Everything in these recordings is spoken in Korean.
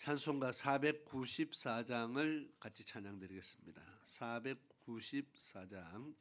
찬송가 494장을 같이 찬양드리겠습니다. 494장.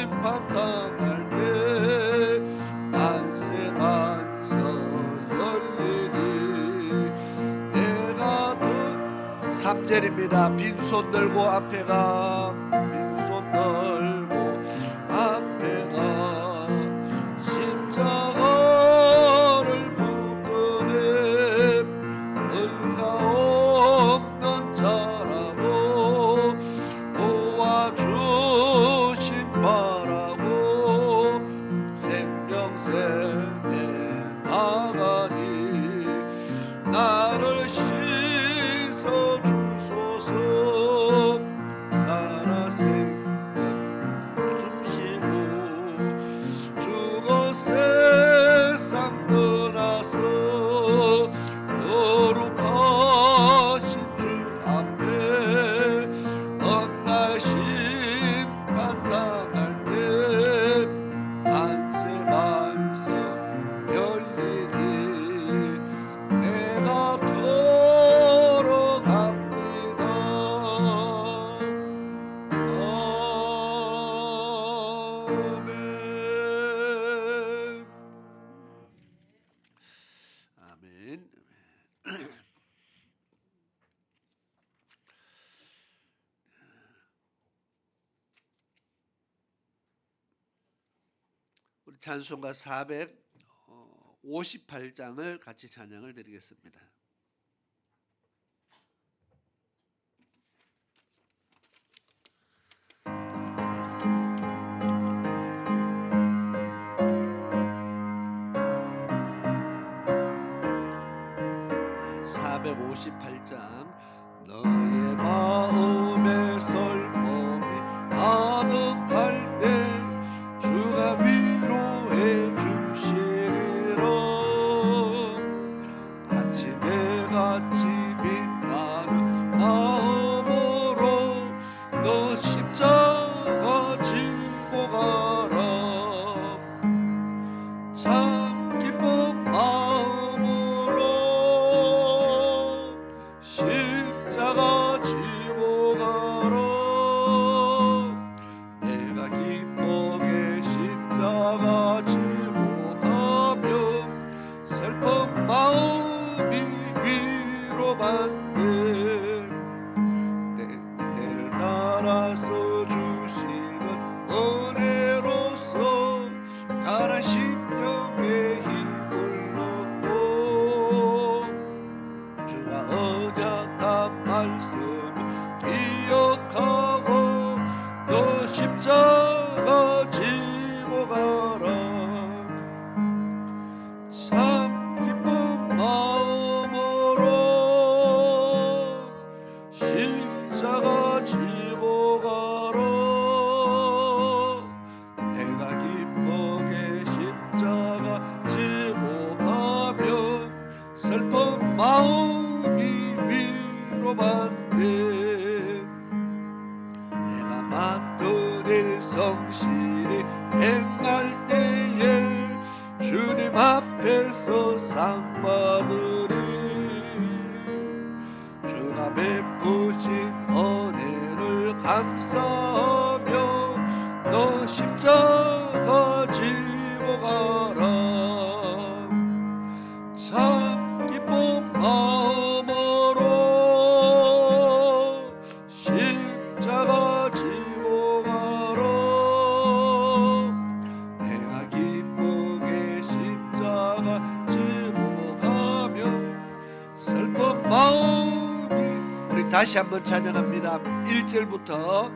심판당할 때 만세 만서 열리니 내가 3절입니다. 빈손 들고 앞에 가, 빈손 들고 앞에 가, 십자가를 묶으네 의가 없는 자라고 도와주신 바라고 생명샘에 나가니 나를 씻어 주소서. 살아 생명 숨쉬고 죽어 세상 떠나서 거룩하신 주 앞에 날 심판당할 때 만세 만세 열리니 내가 걸어갑니다. 아멘. 아멘. 우리 찬송가 458장을 같이 찬양을 드리겠습니다. 너의 마음의 슬픔이 가득할 때 주가 위로해 주시리라. 아침에 같이 빛나는 마음으로 너 십자가 지고 가라. 참 기쁜 마음으로 성실히 행할 때에 주님 앞에서 상 받으리. 주가 베푸신 은혜를 감사하며 너 십자가 지고 가라. 참 기쁜 마음으로 십자가 지고 가라. 내가 기쁘게 십자가 지고 가면 슬픈 마음이. 우리 다시 한번 찬양합니다. 1절부터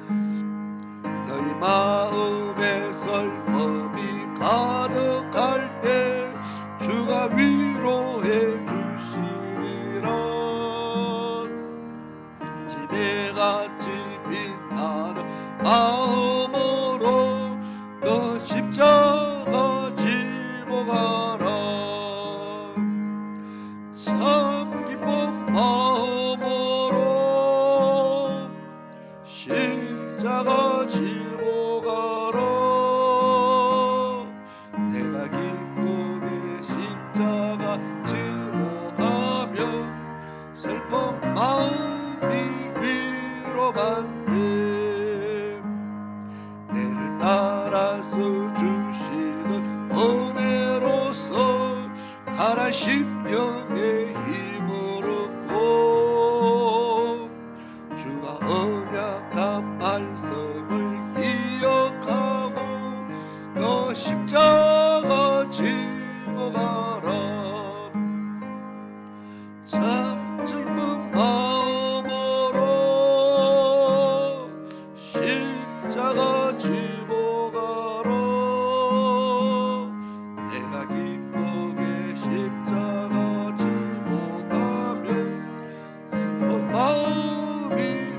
너희 마음에 슬픔이 가득할 때 주가 위로해 주시리라. 지배같이 빛나는 마음으로 너 십자가 지고 가라. 참 기쁜 마음으로 십자가 지고 가라. 내가 기쁘게 십자가 지고 가면 슬픈 마음이 위로받네. 내를 따라서 주시는 은혜로서 가라 심령의 힘을 얻고 주가 언약한 말씀을 기억하고 너 십자가 지고 가라. 참 슬픈 마음으로 십자가 지고 가라. 내가 기쁘게 십자가 지고 가면 슬픈 마음이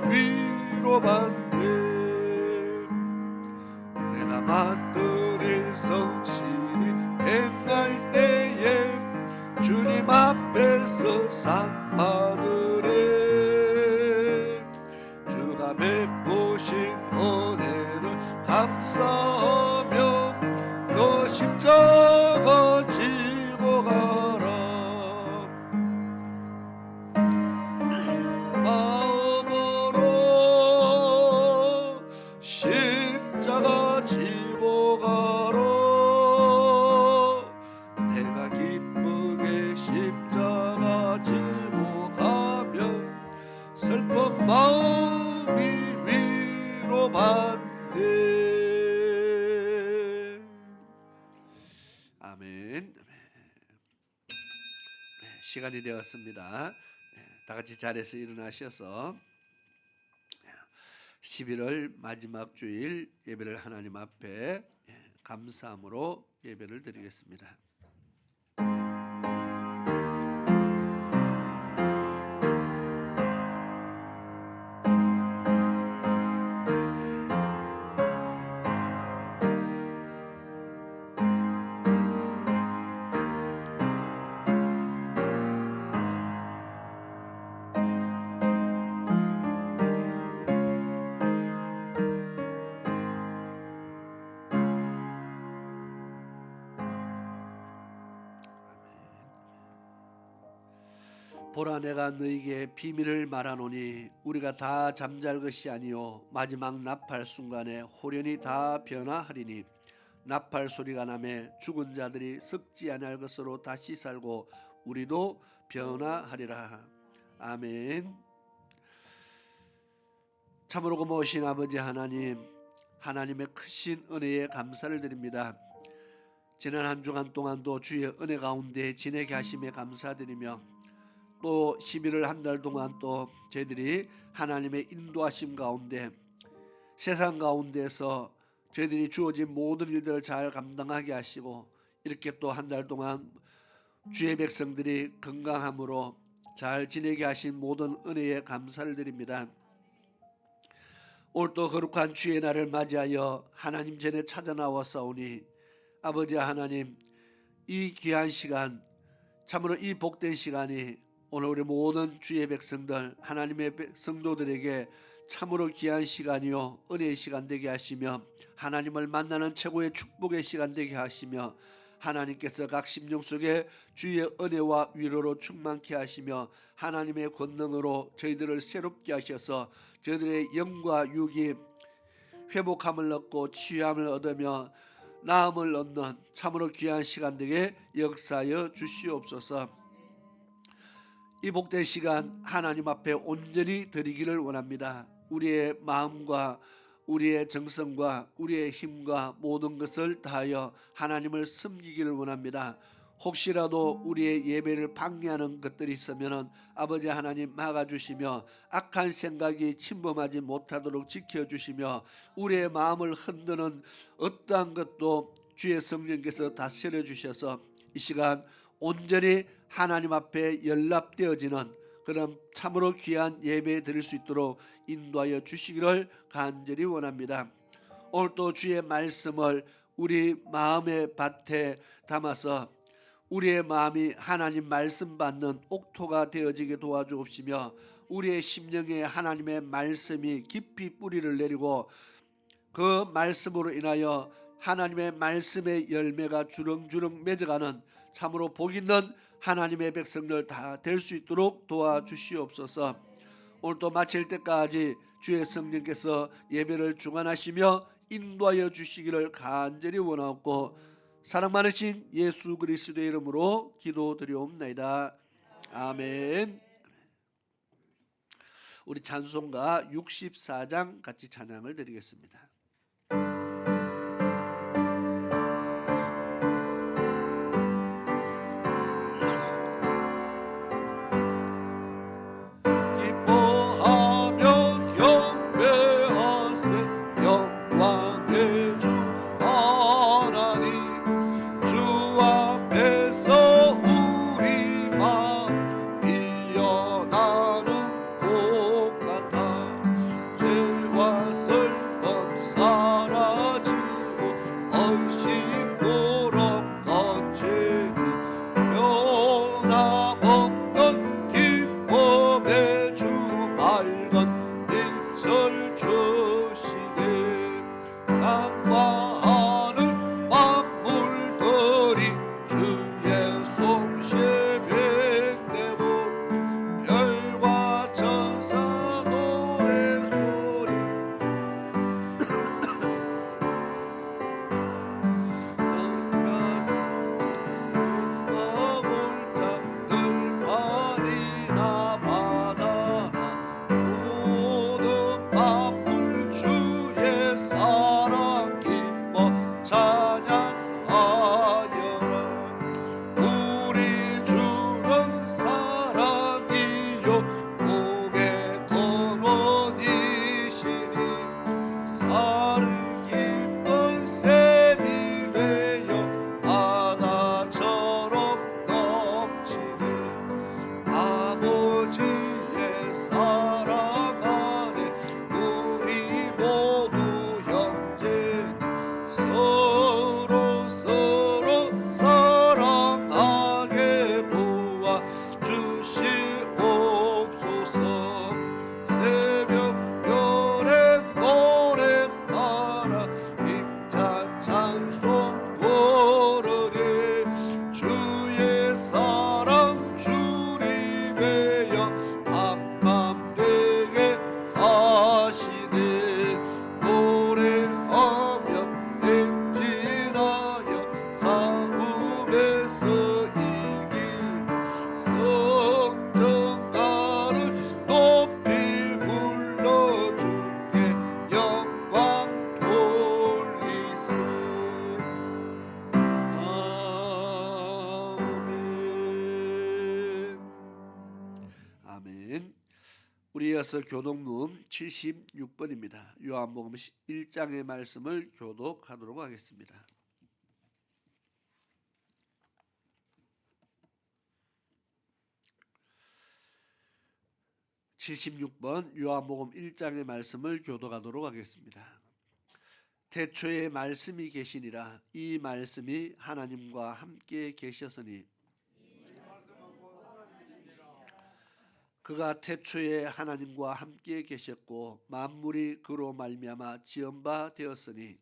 위로받네. 내가 만들일 성실히 행할 때에 주님 앞에서 상 받으리. 주가 베푸신 은혜를 감사하며 너 십자가 지고 가라. 마음으로 십자가 지고 가라. 내가 기쁘게 십자가 지고 가면 슬픈 마음이 위로받네. 아멘. 시간이 되었습니다. 다 같이 자리에서 일어나셔서 11월 마지막 주일 예배를 하나님 앞에 감사함으로 예배를 드리겠습니다. 보라 내가 너희에게 비밀을 말하노니 우리가 다 잠잘 것이 아니요 마지막 나팔 순간에 호련히 다 변화하리니 나팔 소리가 나매 죽은 자들이 썩지 아니할 것으로 다시 살고 우리도 변화하리라. 아멘. 참으로 고마우신 아버지 하나님, 하나님의 크신 은혜에 감사를 드립니다. 지난 한 주간 동안도 주의 은혜 가운데 지내게 하심에 감사드리며 또 11월 한 달 동안 또 저희들이 하나님의 인도하심 가운데 세상 가운데서 저희들이 주어진 모든 일들을 잘 감당하게 하시고 이렇게 또 한 달 동안 주의 백성들이 건강함으로 잘 지내게 하신 모든 은혜에 감사를 드립니다. 오늘 또 거룩한 주의 날을 맞이하여 하나님 전에 찾아 나왔사오니 아버지 하나님, 이 귀한 시간, 참으로 이 복된 시간이 오늘 우리 모든 주의 백성들, 하나님의 성도들에게 참으로 귀한 시간이요 은혜의 시간 되게 하시며 하나님을 만나는 최고의 축복의 시간 되게 하시며 하나님께서 각 심령 속에 주의 은혜와 위로로 충만케 하시며 하나님의 권능으로 저희들을 새롭게 하셔서 저희들의 영과 육이 회복함을 얻고 치유함을 얻으며 나음을 얻는 참으로 귀한 시간 되게 역사하여 주시옵소서. 이 복된 시간 하나님 앞에 온전히 드리기를 원합니다. 우리의 마음과 우리의 정성과 우리의 힘과 모든 것을 다하여 하나님을 섬기기를 원합니다. 혹시라도 우리의 예배를 방해하는 것들이 있으면 아버지 하나님 막아주시며 악한 생각이 침범하지 못하도록 지켜주시며 우리의 마음을 흔드는 어떠한 것도 주의 성령께서 다스려 주셔서 이 시간 온전히 하나님 앞에 연락되어지는 그런 참으로 귀한 예배 드릴 수 있도록 인도하여 주시기를 간절히 원합니다. 오늘 또 주의 말씀을 우리 마음의 밭에 담아서 우리의 마음이 하나님 말씀 받는 옥토가 되어지게 도와주옵시며 우리의 심령에 하나님의 말씀이 깊이 뿌리를 내리고 그 말씀으로 인하여 하나님의 말씀의 열매가 주렁주렁 맺어가는 참으로 복 있는 하나님의 백성들 다 될 수 있도록 도와주시옵소서. 오늘도 마칠 때까지 주의 성령께서 예배를 주관하시며 인도하여 주시기를 간절히 원하옵고 사랑 많으신 예수 그리스도의 이름으로 기도드리옵나이다. 아멘. 우리 찬송가 64장 같이 찬양을 드리겠습니다. 우리 이어서 교독문 76번입니다. 요한복음 1장의 말씀을 교독하도록 하겠습니다. (76번) 요한복음 1장의 말씀을 교독하도록 하겠습니다. 태초에 말씀이 계시니라. 이 말씀이 하나님과 함께 계셨으니 그가 태초에 하나님과 함께 계셨고 만물이 그로 말미암아 지은 바 되었으니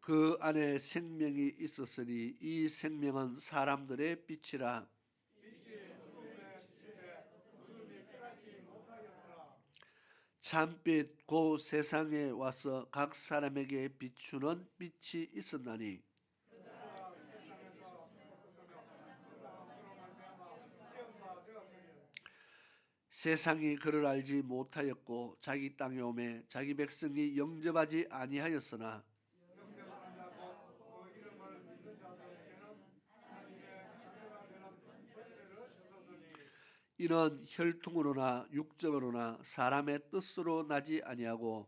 그 안에 생명이 있었으니 이 생명은 사람들의 빛이라. 참빛 곧 세상에 와서 각 사람에게 비추는 빛이 있었나니 세상이 그를 알지 못하였고 자기 땅에 오매 자기 백성이 영접하지 아니하였으나 이는 혈통으로나 육적으로나 사람의 뜻으로 나지 아니하고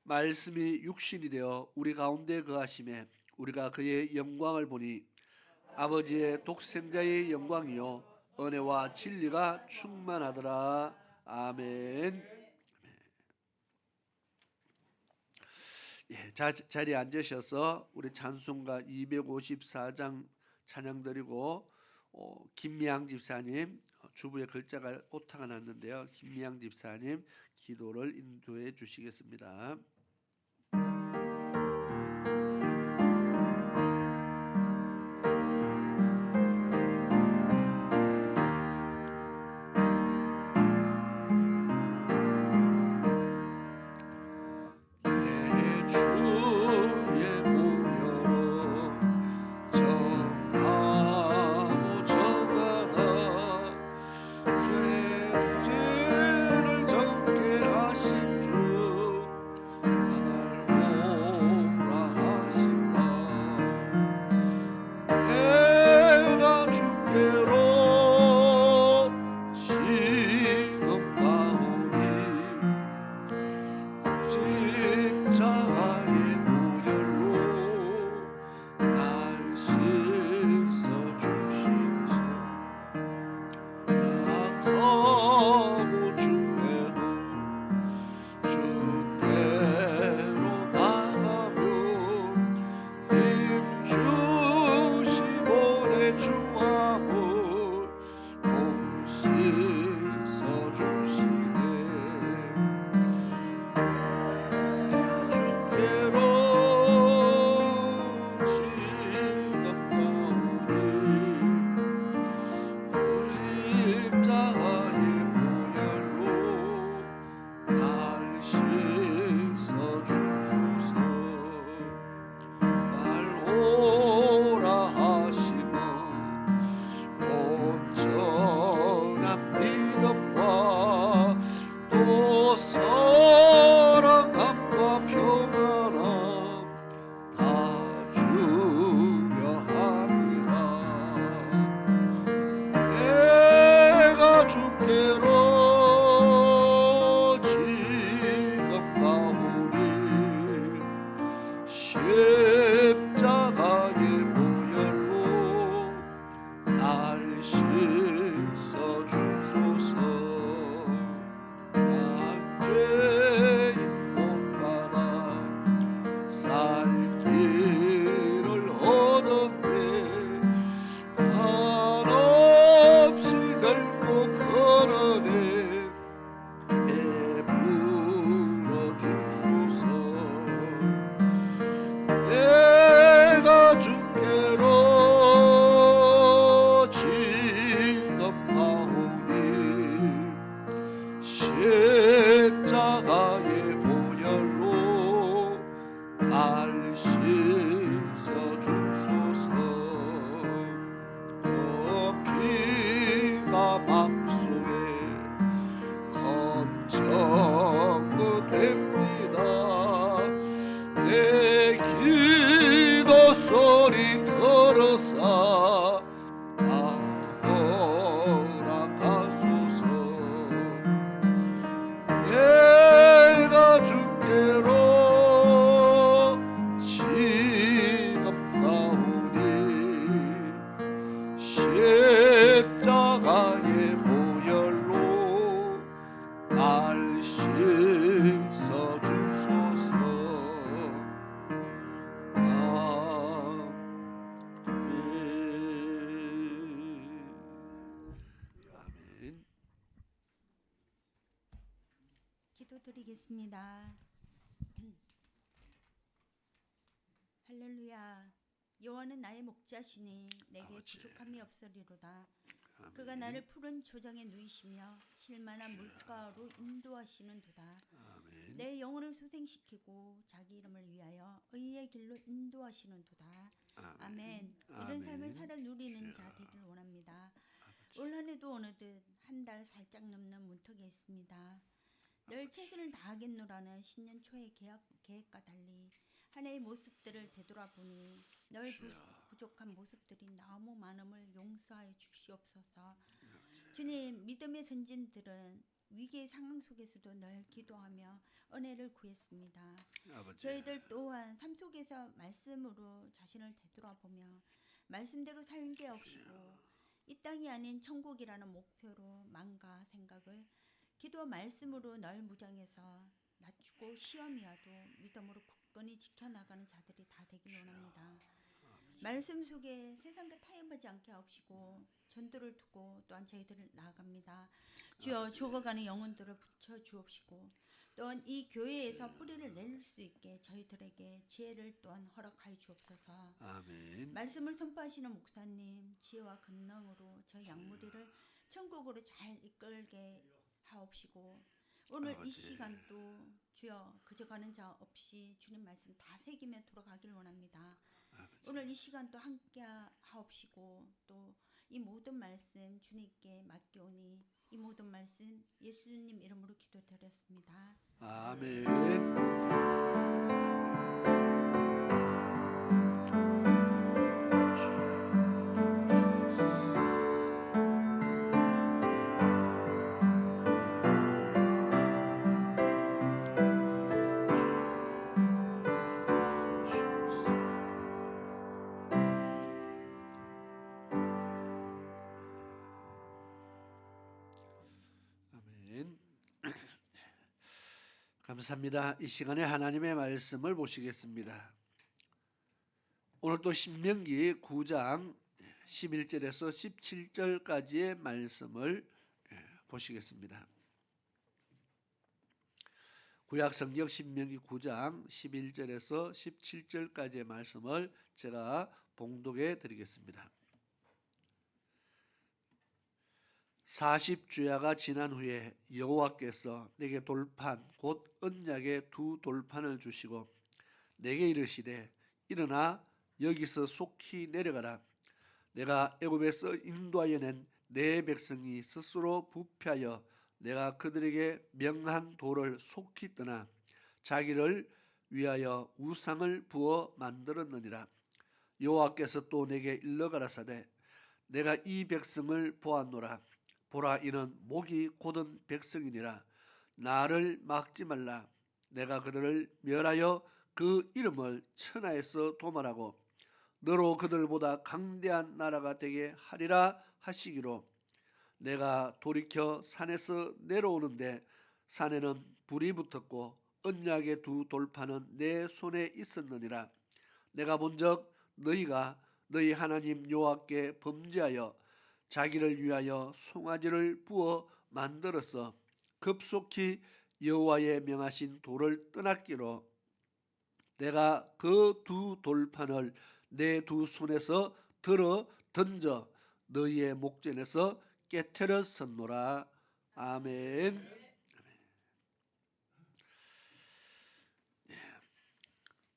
말씀이 육신이 되어 우리 가운데 거하심에 우리가 그의 영광을 보니 아버지의 독생자의 영광이요 은혜와 진리가 충만하더라. 아멘. 예, 자리에 앉으셔서 우리 찬송가 254장 찬양 드리고 김미양 집사님 주부의 글자가 오타가 났는데요. 김미양 집사님 기도를 인도해 주시겠습니다. 기도드리겠습니다. 할렐루야. 여호와는 나의 목자시니 내게 아버지. 부족함이 없으리로다. 아멘. 그가 나를 푸른 조정에 누이시며 쉴만한 물가로 인도하시는도다. 아멘. 내 영혼을 소생시키고 자기 이름을 위하여 의의 길로 인도하시는도다. 아멘. 이런 삶을 살아 누리는 자 되길 원합니다. 올 한 해도 어느덧 한 달 살짝 넘는 문턱에 있습니다. 늘 최선을 다하겠노라는 신년 초의 계획과 달리 한 해의 모습들을 되돌아보니 늘 부족한 모습들이 너무 많음을 용서하여 주시옵소서. 주님, 믿음의 선진들은 위기의 상황 속에서도 늘 기도하며 은혜를 구했습니다. 아버지. 저희들 또한 삶 속에서 말씀으로 자신을 되돌아보며 말씀대로 살게 하시고 이 땅이 아닌 천국이라는 목표로 마음과 생각을 기도와 말씀으로 늘 무장해서 낮추고 시험이어도 믿음으로 굳건히 지켜나가는 자들이 다 되길 원합니다. 말씀 속에 세상과 타협하지 않게 하옵시고 전도를 두고 또한 저희들을 나아갑니다. 주여, 죽어가는 영혼들을 붙여 주옵시고 또한 이 교회에서 뿌리를 낼 수 있게 저희들에게 지혜를 또한 허락하여 주옵소서. 아멘. 말씀을 선포하시는 목사님, 지혜와 권능으로 저희 양무리를 천국으로 잘 이끌게 하옵시고 오늘 아버지. 이 시간도 주여 그저가는 자 없이 주님 말씀 다 새기며 돌아가길 원합니다. 오늘 이 시간도 함께 하옵시고 또 이 모든 말씀 주님께 맡겨오니 이 모든 말씀 예수님 이름으로 기도드렸습니다. 아멘. 아멘. 감사합니다. 이 시간에 하나님의 말씀을 보시겠습니다. 오늘 또 신명기 9장 11절에서 17절까지의 말씀을 보시겠습니다. 구약성경 신명기 9장 11절에서 17절까지의 말씀을 제가 봉독해 드리겠습니다. 40주야가 지난 후에 여호와께서 내게 돌판 곧 언약의 두 돌판을 주시고 내게 이르시되 일어나 여기서 속히 내려가라. 내가 애굽에서 인도하여 낸 내 백성이 스스로 부패하여 내가 그들에게 명한 돌을 속히 떠나 자기를 위하여 우상을 부어 만들었느니라. 여호와께서 또 내게 일러 가라사대 내가 이 백성을 보았노라. 보라, 이는 목이 곧은 백성이니라. 나를 막지 말라. 내가 그들을 멸하여 그 이름을 천하에서 도말하고 너로 그들보다 강대한 나라가 되게 하리라 하시기로 내가 돌이켜 산에서 내려오는데 산에는 불이 붙었고 언약의 두 돌판은 내 손에 있었느니라. 내가 본적 너희가 너희 하나님 여호와께 범죄하여 자기를 위하여 송아지를 부어 만들어서 급속히 여호와의 명하신 돌을 떠났기로 내가 그 두 돌판을 내 두 손에서 들어 던져 너희의 목전에서 깨트렸었노라. 아멘.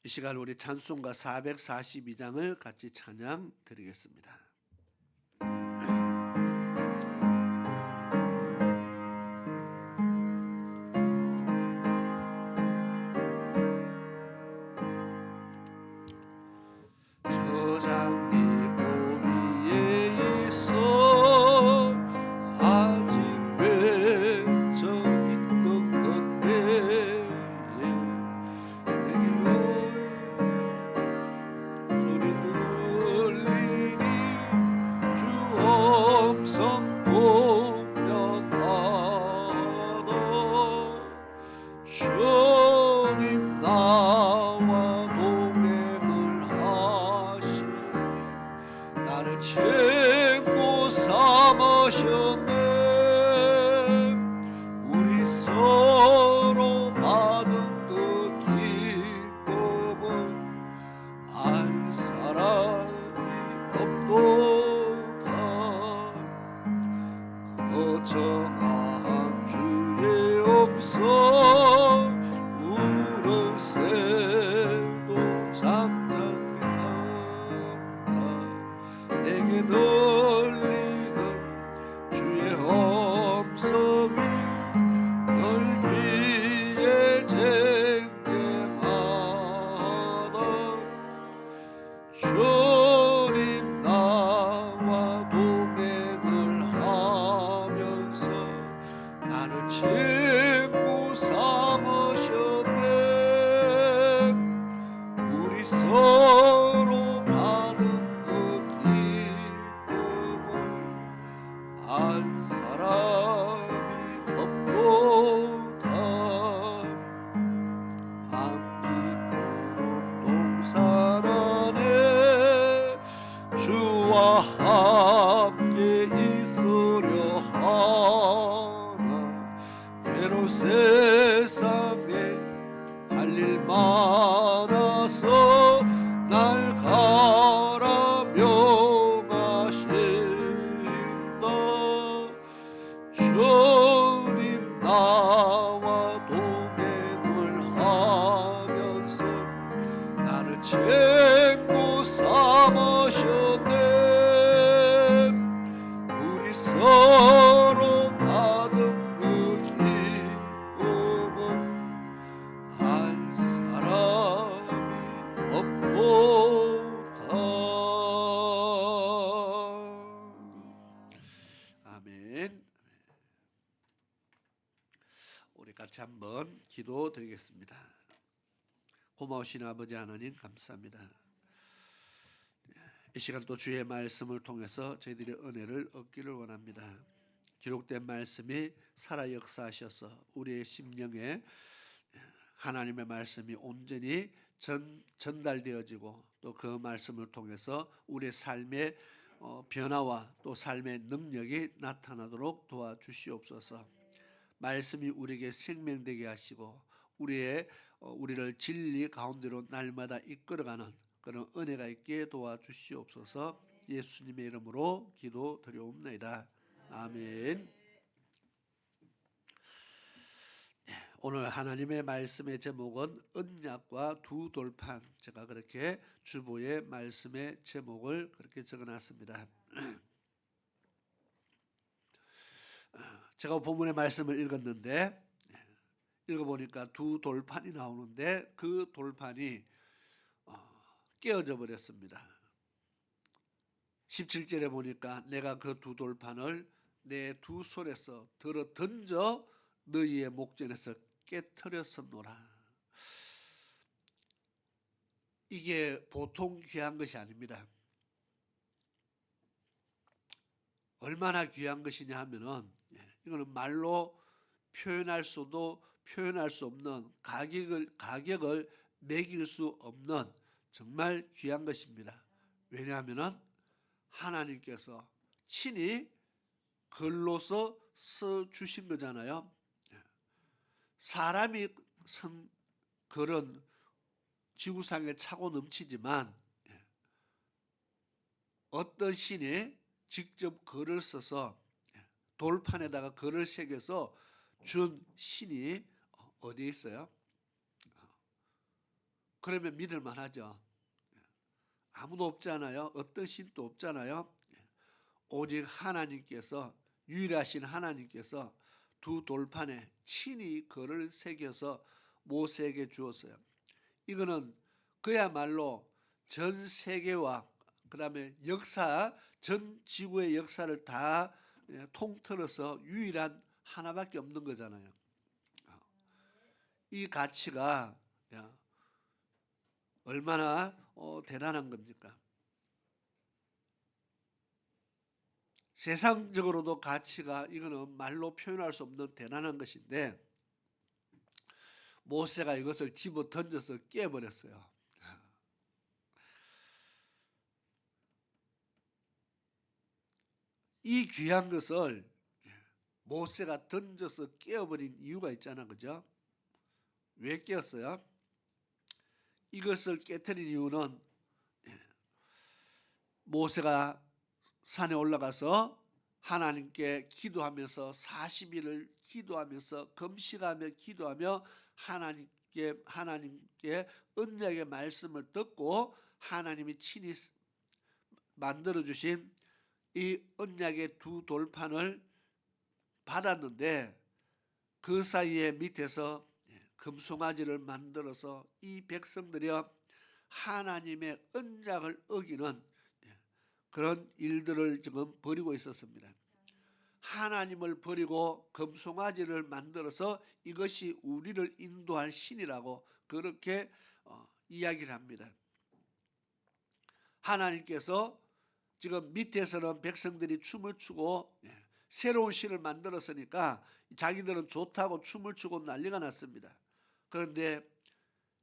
이 시간 우리 찬송가 442장을 같이 찬양 드리겠습니다. 소리 들리니 웃어 우는 새도 잠잠히 한다. 내게 들리는 주의 음성이 널 귀에 쟁쟁하다. 주님 나와 동행을 하면서 나를 친구 삼으셨네. 우리 서로 받은 그 기쁨을 알 사람이 없도다. 동산 안에 주와 함께 있으려 하나. 괴로운 세상에 할 일 많아서 날 가라 명하신다. 주님 나와 동행을 하면서 나를 친구 삼으셨네. 우리 서로 받은 그 기쁨은 알 사람이 없도다. 아멘. 우리 같이 한번 기도드리겠습니다. 고마우신 아버지 하나님 감사합니다. 이 시간 또 주의 말씀을 통해서 저희들이 은혜를 얻기를 원합니다. 기록된 말씀이 살아 역사하셔서 우리의 심령에 하나님의 말씀이 온전히 전달되어지고 또 그 말씀을 통해서 우리의 삶의 변화와 또 삶의 능력이 나타나도록 도와주시옵소서. 말씀이 우리에게 생명되게 하시고 우리를 진리 가운데로 날마다 이끌어가는 그런 은혜가 있게 도와주시옵소서. 예수님의 이름으로 기도드리옵나이다. 아멘. 오늘 하나님의 말씀의 제목은 언약과 두 돌판. 제가 그렇게 주보의 말씀의 제목을 그렇게 적어놨습니다. 제가 본문의 말씀을 읽었는데 읽어보니까 두 돌판이 나오는데 그 돌판이 깨어져 버렸습니다. 17절에 보니까 내가 그 두 돌판을 내 두 손에서 들어 던져 너희의 목전에서 깨트렸었노라. 이게 보통 귀한 것이 아닙니다. 얼마나 귀한 것이냐 하면은 이거는 말로 표현할 수도 표현할 수 없는 가격을 매길 수 없는 정말 귀한 것입니다. 왜냐하면은 하나님께서 친히 글로서 써 주신 거잖아요. 사람이 쓴 글은 지구상에 차고 넘치지만 어떤 신이 직접 글을 써서 돌판에다가 글을 새겨서 준 신이 어디에 있어요? 그러면 믿을만 하죠. 아무도 없잖아요. 어떤 신도 없잖아요. 오직 하나님께서, 유일하신 하나님께서 두 돌판에 친히 글을 새겨서 모세에게 주었어요. 이거는 그야말로 전 세계와 그 다음에 전 지구의 역사를 다 통틀어서 유일한 하나밖에 없는 거잖아요. 이 가치가 얼마나 대단한 겁니까? 세상적으로도 가치가 이거는 말로 표현할 수 없는 대단한 것인데 모세가 이것을 집어 던져서 깨버렸어요. 이 귀한 것을 모세가 던져서 깨어버린 이유가 있잖아, 그죠? 왜 깨었어요? 이것을 깨뜨린 이유는 모세가 산에 올라가서 하나님께 기도하면서 40일을 기도하면서 금식하며 기도하며 하나님께 언약의 말씀을 듣고 하나님이 친히 만들어 주신 이 언약의 두 돌판을 받았는데 그 사이에 밑에서 금송아지를 만들어서 이 백성들이여 하나님의 언약을 어기는 그런 일들을 지금 벌이고 있었습니다. 하나님을 버리고 금송아지를 만들어서 이것이 우리를 인도할 신이라고 그렇게 이야기를 합니다. 하나님께서 지금 밑에서는 백성들이 춤을 추고 새로운 신을 만들었으니까 자기들은 좋다고 춤을 추고 난리가 났습니다. 그런데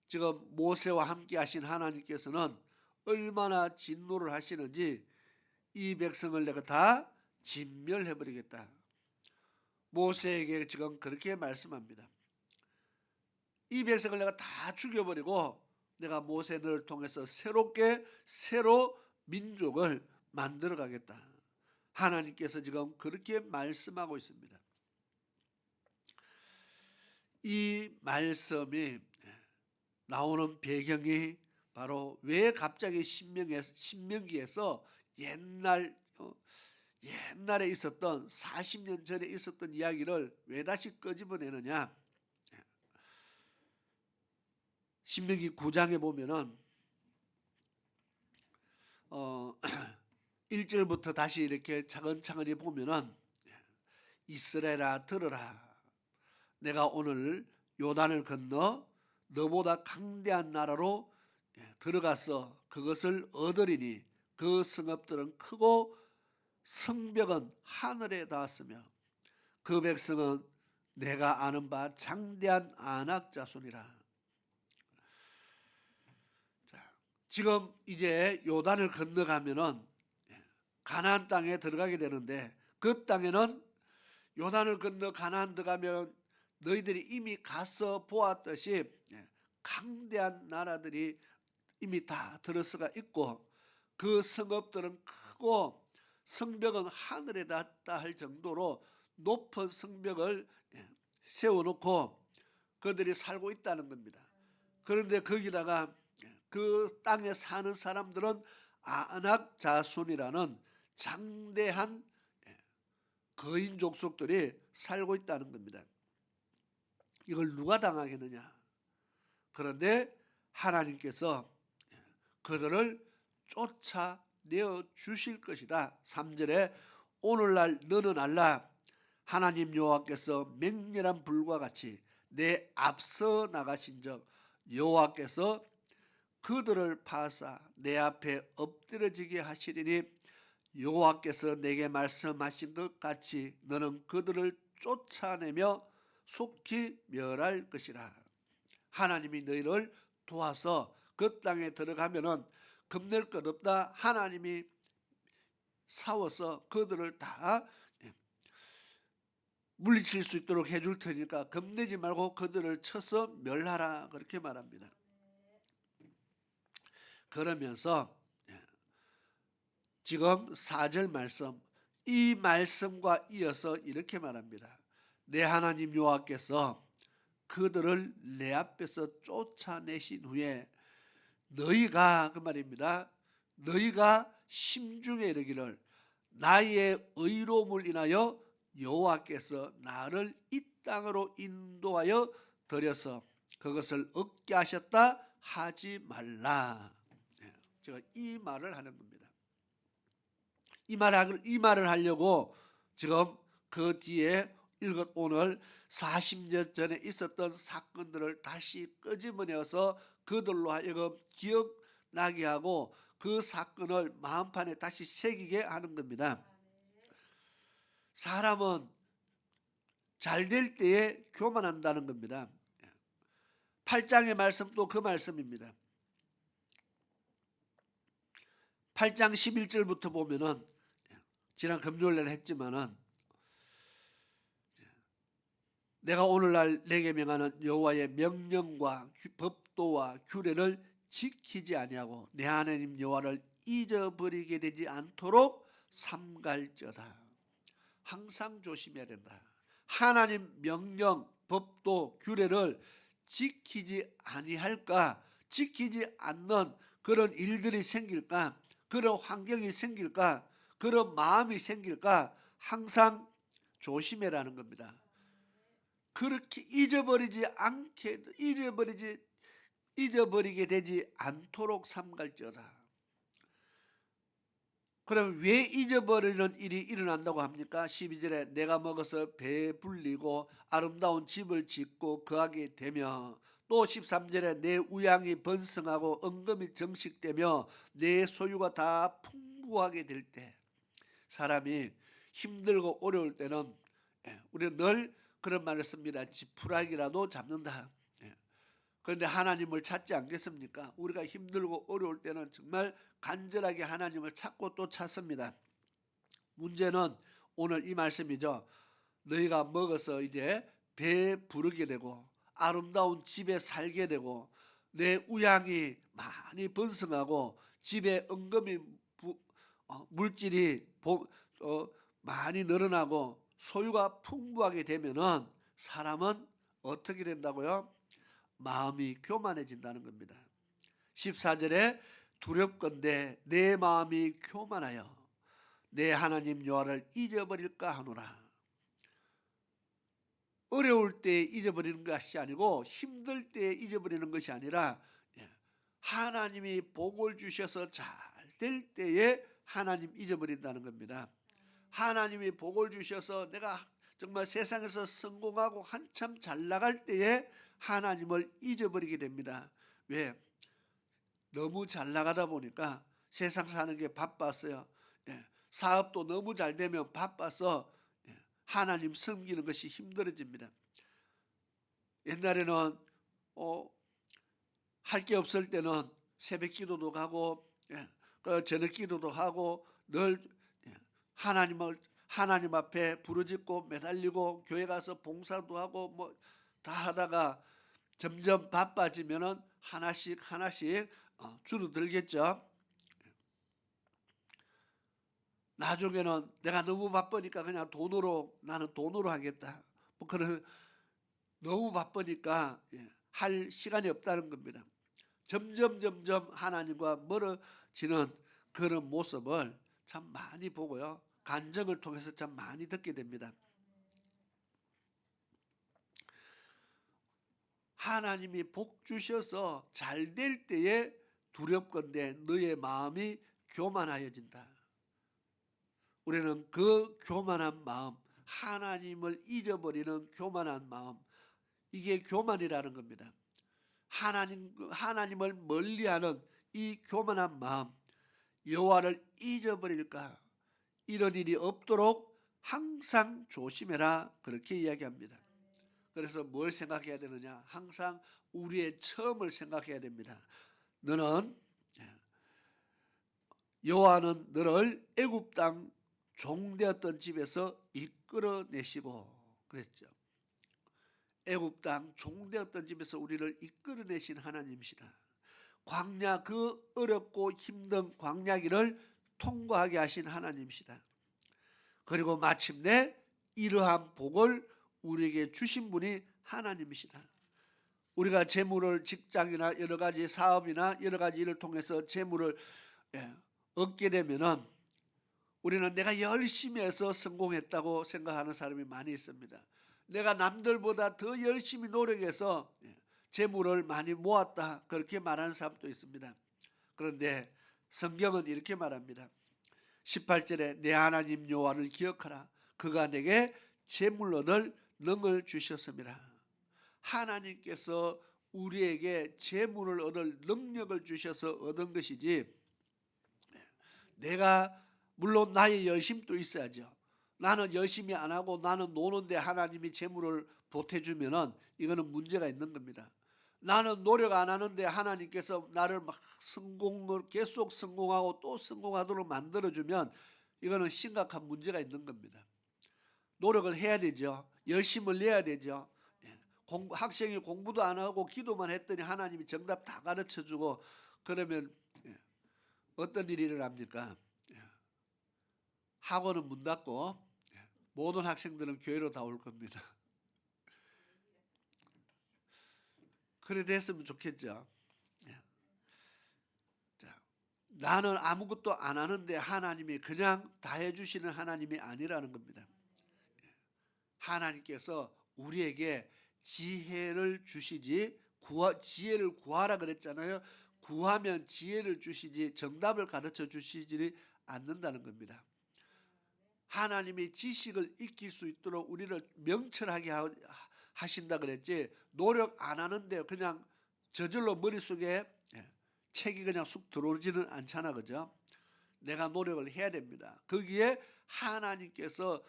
지금 모세와 함께 하신 하나님께서는 얼마나 진노를 하시는지 이 백성을 내가 다 진멸해버리겠다. 모세에게 지금 그렇게 말씀합니다. 이 백성을 내가 다 죽여버리고 내가 모세를 통해서 새로 민족을 만들어 가겠다. 하나님께서 지금 그렇게 말씀하고 있습니다. 이 말씀이 나오는 배경이 바로 왜 갑자기 신명기에서 옛날에 있었던 40년 전에 있었던 이야기를 왜 다시 끄집어내느냐. 신명기 9장에 보면은 1절부터 다시 이렇게 차근차근히 보면은 이스라엘아 들으라. 내가 오늘 요단을 건너 너보다 강대한 나라로 들어가서 그것을 얻으리니 그 성읍들은 크고 성벽은 하늘에 닿았으며 그 백성은 내가 아는 바 장대한 아낙 자손이라. 자, 지금 이제 요단을 건너가면은 가나안 땅에 들어가게 되는데 그 땅에는 요단을 건너 가나안 들어가면 너희들이 이미 가서 보았듯이 강대한 나라들이 이미 다 들어서가 있고 그 성읍들은 크고 성벽은 하늘에 닿다 할 정도로 높은 성벽을 세워놓고 그들이 살고 있다는 겁니다. 그런데 거기다가 그 땅에 사는 사람들은 아낙 자손이라는 장대한 거인 족속들이 살고 있다는 겁니다. 이걸 누가 당하겠느냐? 그런데 하나님께서 그들을 쫓아내어 주실 것이다. 3절에 오늘날 너는 알라. 하나님 여호와께서 맹렬한 불과 같이 내 앞서 나가신즉 여호와께서 그들을 파사 내 앞에 엎드려지게 하시리니 여호와께서 내게 말씀하신 것 같이 너는 그들을 쫓아내며 속히 멸할 것이라. 하나님이 너희를 도와서 그 땅에 들어가면은 겁낼 것 없다. 하나님이 싸워서 그들을 다 물리칠 수 있도록 해줄 테니까 겁내지 말고 그들을 쳐서 멸하라. 그렇게 말합니다. 그러면서 지금 4절 말씀, 이 말씀과 이어서 이렇게 말합니다. 내 하나님 여호와께서 그들을 내 앞에서 쫓아내신 후에 너희가 그 말입니다. 너희가 심중에 이르기를 나의 의로움을 인하여 여호와께서 나를 이 땅으로 인도하여 들여서 그것을 얻게 하셨다 하지 말라. 제가 이 말을 하는 겁니다. 이 말을 하려고 지금 그 뒤에 오늘 40년 전에 있었던 사건들을 다시 끄집어내어서 그들로 하여금 기억나게 하고 그 사건을 마음판에 다시 새기게 하는 겁니다. 사람은 잘 될 때에 교만한다는 겁니다. 8장의 말씀도 그 말씀입니다. 8장 11절부터 보면은 지난 금요일날 했지만은 내가 오늘날 내게 명하는 여호와의 명령과 법도와 규례를 지키지 아니하고 내 하나님 여호와를 잊어버리게 되지 않도록 삼갈지어다. 항상 조심해야 된다. 하나님 명령, 법도, 규례를 지키지 아니할까, 지키지 않는 그런 일들이 생길까, 그런 환경이 생길까, 그런 마음이 생길까 항상 조심해라는 겁니다. 그렇게 잊어버리게 되지 않도록 삼갈지어다. 그럼 왜 잊어버리는 일이 일어난다고 합니까? 12절에 내가 먹어서 배 불리고 아름다운 집을 짓고 거하게 되며, 또 13절에 내 우양이 번성하고 은금이 정식되며 내 소유가 다 풍부하게 될 때, 사람이 힘들고 어려울 때는 우리는 늘 그런 말을 씁니다. 지푸라기라도 잡는다. 그런데 하나님을 찾지 않겠습니까? 우리가 힘들고 어려울 때는 정말 간절하게 하나님을 찾고 또 찾습니다. 문제는 오늘 이 말씀이죠. 너희가 먹어서 이제 배 부르게 되고 아름다운 집에 살게 되고 내 우양이 많이 번성하고 집에 은금이 물질이 많이 늘어나고 소유가 풍부하게 되면은 사람은 어떻게 된다고요? 마음이 교만해진다는 겁니다. 14절에 두렵건대 내 마음이 교만하여 내 하나님 여호와를 잊어버릴까 하노라. 어려울 때 잊어버리는 것이 아니고 힘들 때 잊어버리는 것이 아니라 하나님이 복을 주셔서 잘 될 때에 하나님 잊어버린다는 겁니다. 하나님이 복을 주셔서 내가 정말 세상에서 성공하고 한참 잘 나갈 때에 하나님을 잊어버리게 됩니다. 왜? 너무 잘 나가다 보니까 세상 사는 게 바빴어요. 사업도 너무 잘 되면 바빠서 하나님 섬기는 것이 힘들어집니다. 옛날에는 할 게 없을 때는 새벽 기도도 가고 저녁 기도도 하고 늘 하나님 앞에 부르짖고 매달리고 교회 가서 봉사도 하고 뭐 다 하다가 점점 바빠지면은 하나씩 줄어들겠죠. 나중에는 내가 너무 바쁘니까 그냥 나는 돈으로 하겠다. 뭐 그런 너무 바쁘니까 할 시간이 없다는 겁니다. 점점 하나님과 멀어지는 그런 모습을 참 많이 보고요. 간증을 통해서 참 많이 듣게 됩니다. 하나님이 복 주셔서 잘 될 때에 두렵건대 너의 마음이 교만하여진다. 우리는 그 교만한 마음, 하나님을 잊어버리는 교만한 마음, 이게 교만이라는 겁니다. 하나님을 멀리하는 이 교만한 마음, 여호와를 잊어버릴까, 이런 일이 없도록 항상 조심해라, 그렇게 이야기합니다. 그래서 뭘 생각해야 되느냐? 항상 우리의 처음을 생각해야 됩니다. 여호와는 너를 애굽 땅 종되었던 집에서 이끌어내시고 그랬죠. 애굽 땅 종되었던 집에서 우리를 이끌어내신 하나님이시다. 광야, 그 어렵고 힘든 광야길을 통과하게 하신 하나님이시다. 그리고 마침내 이러한 복을 우리에게 주신 분이 하나님이시다. 우리가 재물을 직장이나 여러 가지 사업이나 여러 가지 일을 통해서 재물을 얻게 되면은 우리는 내가 열심히 해서 성공했다고 생각하는 사람이 많이 있습니다. 내가 남들보다 더 열심히 노력해서 재물을 많이 모았다, 그렇게 말하는 사람도 있습니다. 그런데 성경은 이렇게 말합니다. 18절에 내 하나님 여호와를 기억하라. 그가 내게 재물 얻을 능을 주셨습니다. 하나님께서 우리에게 재물을 얻을 능력을 주셔서 얻은 것이지, 내가 물론 나의 열심도 있어야죠. 나는 열심히 안 하고 나는 노는데 하나님이 재물을 보태주면은 이거는 문제가 있는 겁니다. 나는 노력 안 하는데 하나님께서 나를 막 계속 성공하고 또 성공하도록 만들어주면 이거는 심각한 문제가 있는 겁니다. 노력을 해야 되죠. 열심을 내야 되죠. 학생이 공부도 안 하고 기도만 했더니 하나님이 정답 다 가르쳐주고 그러면 어떤 일이 일어납니까? 학원은 문 닫고 모든 학생들은 교회로 다 올 겁니다. 그래 됐으면 좋겠죠. 자, 나는 아무것도 안 하는데 하나님이 그냥 다 해주시는 하나님이 아니라는 겁니다. 하나님께서 우리에게 지혜를 주시지, 지혜를 구하라 그랬잖아요. 구하면 지혜를 주시지 정답을 가르쳐 주시지 않는다는 겁니다. 하나님이 지식을 익힐 수 있도록 우리를 명철하게 하신다 그랬지, 노력 안 하는데 그냥 저절로 머릿속에 책이 그냥 쑥 들어오지는 않잖아, 그죠? 내가 노력을 해야 됩니다. 거기에 하나님께서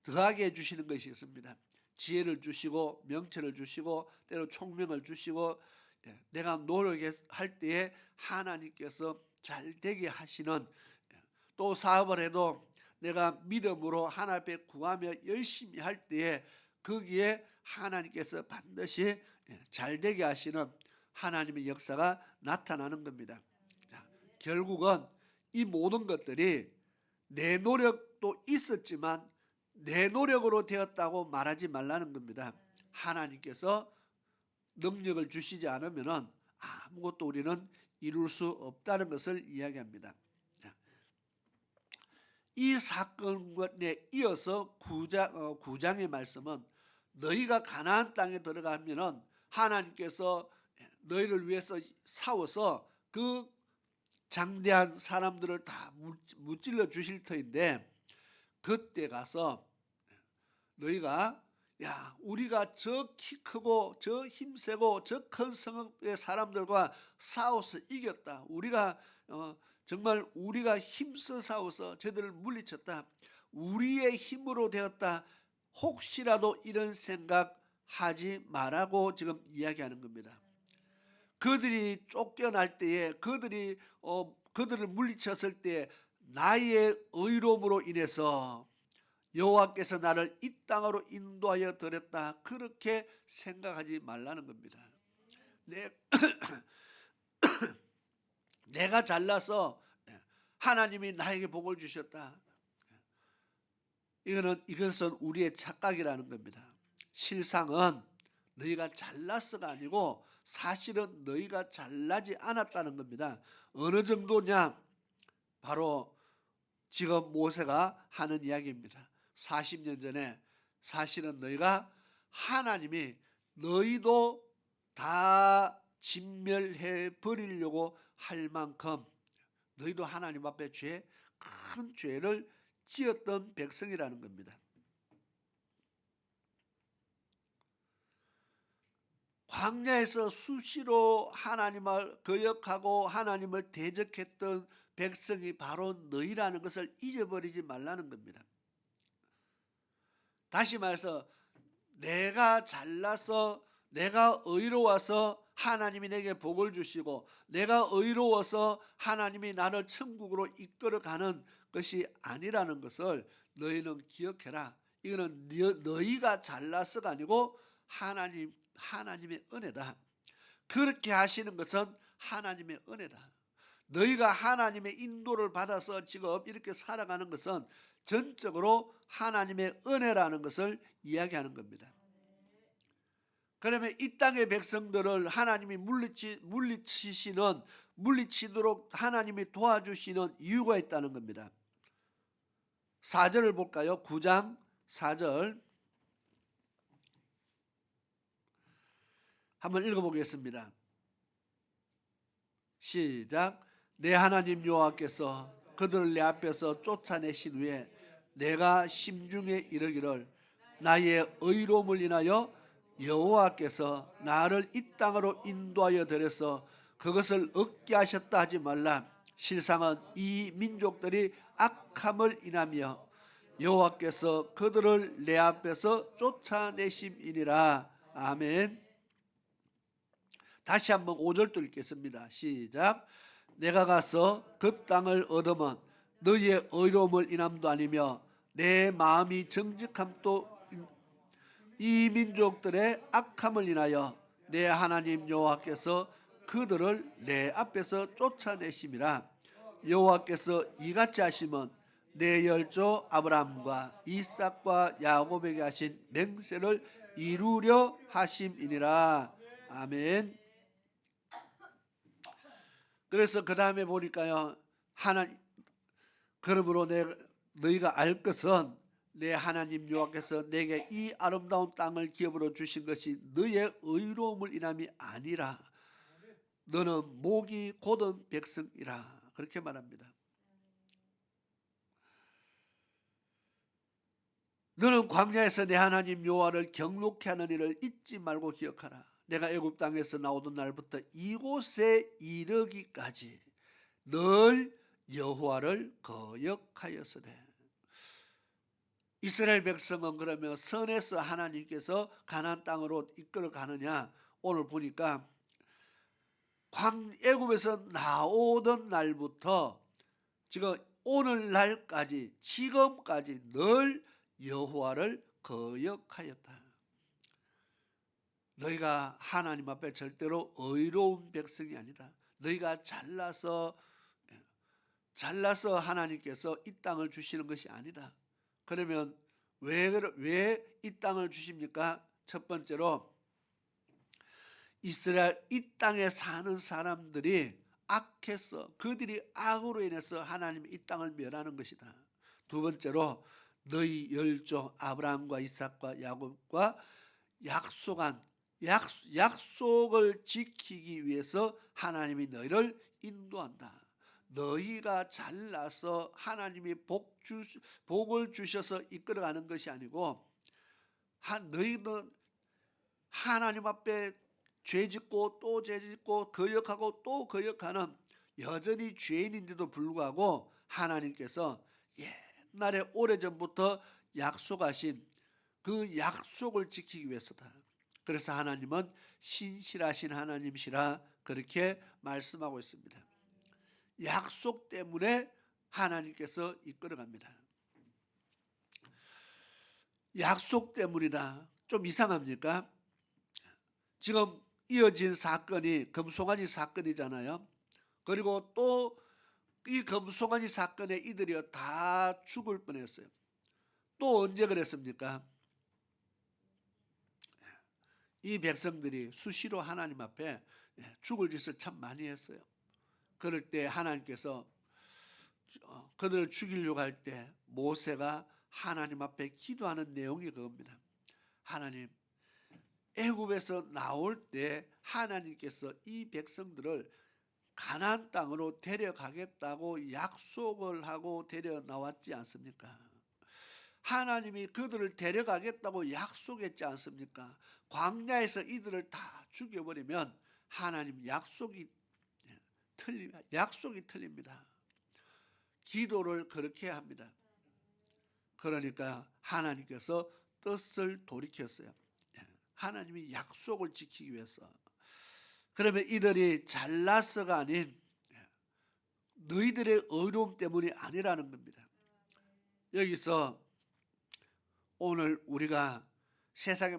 더하게 해주시는 것이 있습니다. 지혜를 주시고 명철을 주시고 때로 총명을 주시고, 내가 노력할 때에 하나님께서 잘 되게 하시는, 또 사업을 해도 내가 믿음으로 하나님 앞에 구하며 열심히 할 때에 거기에 하나님께서 반드시 잘 되게 하시는 하나님의 역사가 나타나는 겁니다. 자, 결국은 이 모든 것들이 내 노력도 있었지만 내 노력으로 되었다고 말하지 말라는 겁니다. 하나님께서 능력을 주시지 않으면 아무것도 우리는 이룰 수 없다는 것을 이야기합니다. 이 사건에 이어서 9장의 말씀은 너희가 가나안 땅에 들어가면 하나님께서 너희를 위해서 싸워서 그 장대한 사람들을 다 무찔러 주실 터인데, 그때 가서 너희가 우리가 저 키 크고 저 힘세고 저 큰 성읍의 사람들과 싸워서 이겼다. 우리가 정말 우리가 힘써 싸워서 저들을 물리쳤다. 우리의 힘으로 되었다. 혹시라도 이런 생각하지 말라고 지금 이야기하는 겁니다. 그들이 쫓겨날 때에 그들을 물리쳤을 때 나의 의로움으로 인해서 여호와께서 나를 이 땅으로 인도하여 드렸다, 그렇게 생각하지 말라는 겁니다. 내가 잘나서 하나님이 나에게 복을 주셨다, 이것은 우리의 착각이라는 겁니다. 실상은 너희가 잘났어가 아니고 사실은 너희가 잘나지 않았다는 겁니다. 어느 정도냐? 바로 지금 모세가 하는 이야기입니다. 40년 전에 사실은 너희가 하나님이 너희도 다 진멸해 버리려고 할 만큼 너희도 하나님 앞에 큰 죄를 지었던 백성이라는 겁니다. 광야에서 수시로 하나님을 거역하고 하나님을 대적했던 백성이 바로 너희라는 것을 잊어버리지 말라는 겁니다. 다시 말해서 내가 잘나서 내가 의로워서 하나님이 내게 복을 주시고 내가 의로워서 하나님이 나를 천국으로 이끌어가는 것이 아니라는 것을 너희는 기억해라. 이거는 너희가 잘나서가 아니고 하나님의 은혜다. 그렇게 하시는 것은 하나님의 은혜다. 너희가 하나님의 인도를 받아서 지금 이렇게 살아가는 것은 전적으로 하나님의 은혜라는 것을 이야기하는 겁니다. 그러면 이 땅의 백성들을 하나님이 물리치도록 하나님이 도와주시는 이유가 있다는 겁니다. 4절을 볼까요? 9장 4절 한번 읽어보겠습니다. 시작. 내 하나님 여호와께서 그들을 내 앞에서 쫓아내신 후에 내가 심중에 이르기를 나의 의로움을 인하여 여호와께서 나를 이 땅으로 인도하여 드려서 그것을 얻게 하셨다 하지 말라. 실상은 이 민족들이 악함을 인하며 여호와께서 그들을 내 앞에서 쫓아내심이니라. 아멘. 다시 한번 5절도 읽겠습니다. 시작. 내가 가서 그 땅을 얻으면 너희의 의로움을 인함도 아니며 내 마음이 정직함도 이 민족들의 악함을 인하여 내 하나님 여호와께서 그들을 내 앞에서 쫓아내심이라. 여호와께서 이같이 하시면 내 열조 아브라함과 이삭과 야곱에게 하신 맹세를 이루려 하심이니라. 아멘. 그래서 그 다음에 보니까요, 그러므로 너희가 알 것은 내 하나님 여호와께서 내게 이 아름다운 땅을 기업으로 주신 것이 너의 의로움을 인함이 아니라 너는 목이 곧은 백성이라. 그렇게 말합니다. 너는 광야에서 내 하나님 여호와를 경록케 하는 일을 잊지 말고 기억하라. 내가 애굽 땅에서 나오던 날부터 이곳에 이르기까지 늘 여호와를 거역하였으되. 이스라엘 백성은 그러면 선에서 하나님께서 가나안 땅으로 이끌어 가느냐? 오늘 보니까 애굽에서 나오던 날부터 지금 오늘날까지 지금까지 늘 여호와를 거역하였다. 너희가 하나님 앞에 절대로 의로운 백성이 아니다. 너희가 잘나서 하나님께서 이 땅을 주시는 것이 아니다. 그러면 왜 이 땅을 주십니까? 첫 번째로 이스라엘 이 땅에 사는 사람들이 악해서 그들이 악으로 인해서 하나님이 이 땅을 멸하는 것이다. 두 번째로 너희 열조 아브라함과 이삭과 야곱과 약속을 지키기 위해서 하나님이 너희를 인도한다. 너희가 잘나서 하나님이 복을 주셔서 이끌어가는 것이 아니고 너희는 하나님 앞에 죄짓고 또 죄짓고 거역하고 또 거역하는 여전히 죄인인데도 불구하고 하나님께서 옛날에 오래전부터 약속하신 그 약속을 지키기 위해서다. 그래서 하나님은 신실하신 하나님이시라 그렇게 말씀하고 있습니다. 약속 때문에 하나님께서 이끌어갑니다. 약속 때문이다. 좀 이상합니까? 지금 이어진 사건이 금송아지 사건이잖아요. 그리고 또 이 금송아지 사건에 이들이 다 죽을 뻔했어요. 또 언제 그랬습니까? 이 백성들이 수시로 하나님 앞에 죽을 짓을 참 많이 했어요. 그럴 때 하나님께서 그들을 죽이려고 할 때 모세가 하나님 앞에 기도하는 내용이 그겁니다. 하나님, 애굽에서 나올 때 하나님께서 이 백성들을 가나안 땅으로 데려가겠다고 약속을 하고 데려 나왔지 않습니까? 하나님이 그들을 데려가겠다고 약속했지 않습니까? 광야에서 이들을 다 죽여버리면 하나님 약속이 틀립니다. 기도를 그렇게 합니다. 그러니까 하나님께서 뜻을 돌이켰어요. 하나님이 약속을 지키기 위해서. 그러면 이들이 잘나서가 아닌 너희들의 의로움 때문이 아니라는 겁니다. 여기서 오늘 우리가 세상에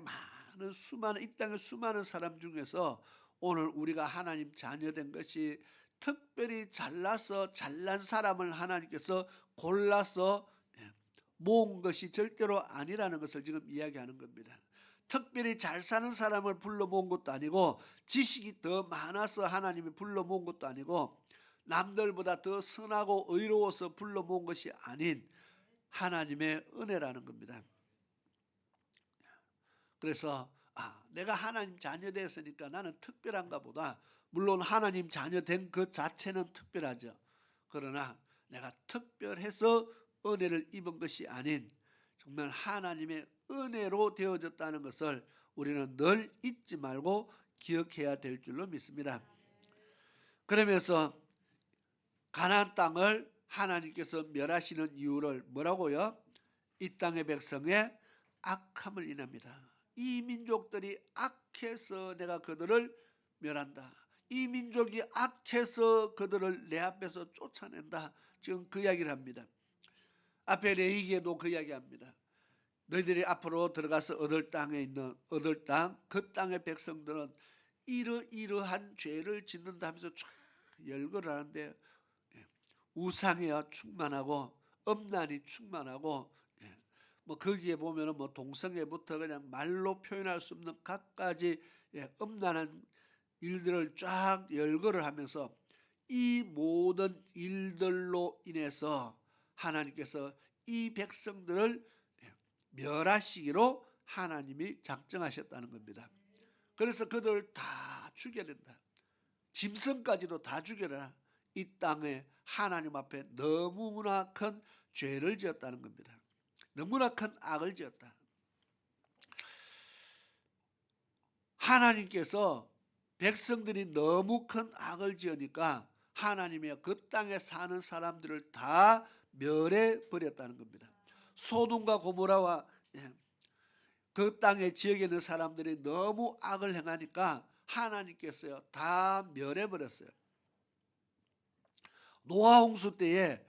수많은 이 땅의 수많은 사람 중에서 오늘 우리가 하나님 자녀된 것이 특별히 잘난 사람을 하나님께서 골라서 모은 것이 절대로 아니라는 것을 지금 이야기하는 겁니다. 특별히 잘 사는 사람을 불러 모은 것도 아니고 지식이 더 많아서 하나님이 불러 모은 것도 아니고 남들보다 더 선하고 의로워서 불러 모은 것이 아닌 하나님의 은혜라는 겁니다. 그래서 내가 하나님 자녀 됐으니까 나는 특별한가 보다. 물론 하나님 자녀 된 그 자체는 특별하죠. 그러나 내가 특별해서 은혜를 입은 것이 아닌 정말 하나님의 은혜로 되어졌다는 것을 우리는 늘 잊지 말고 기억해야 될 줄로 믿습니다. 그러면서 가나안 땅을 하나님께서 멸하시는 이유를 뭐라고요? 이 땅의 백성의 악함을 인합니다. 이 민족들이 악해서 내가 그들을 멸한다. 이 민족이 악해서 그들을 내 앞에서 쫓아낸다. 지금 그 이야기를 합니다. 앞에 레위기에도 그 이야기합니다. 너희들이 앞으로 들어가서 얻을 땅에 있는 얻을 땅, 그 땅의 백성들은 이러한 죄를 짓는다 하면서 쫙 열거를 하는데 우상에 충만하고 엄난이 충만하고 뭐 거기에 보면은 뭐 동성애부터 그냥 말로 표현할 수 없는 갖가지 엄난한 일들을 쫙 열거를 하면서 이 모든 일들로 인해서 하나님께서 이 백성들을 멸하시기로 하나님이 작정하셨다는 겁니다. 그래서 그들을 다 죽여야 된다. 짐승까지도 다 죽여라. 이 땅에 하나님 앞에 너무나 큰 죄를 지었다는 겁니다. 너무나 큰 악을 지었다. 하나님께서 백성들이 너무 큰 악을 지으니까 하나님이 그 땅에 사는 사람들을 다 멸해 버렸다는 겁니다. 소돔과 고모라와 그 땅의 지역에 있는 사람들이 너무 악을 행하니까 하나님께서요 다 멸해 버렸어요. 노아 홍수 때에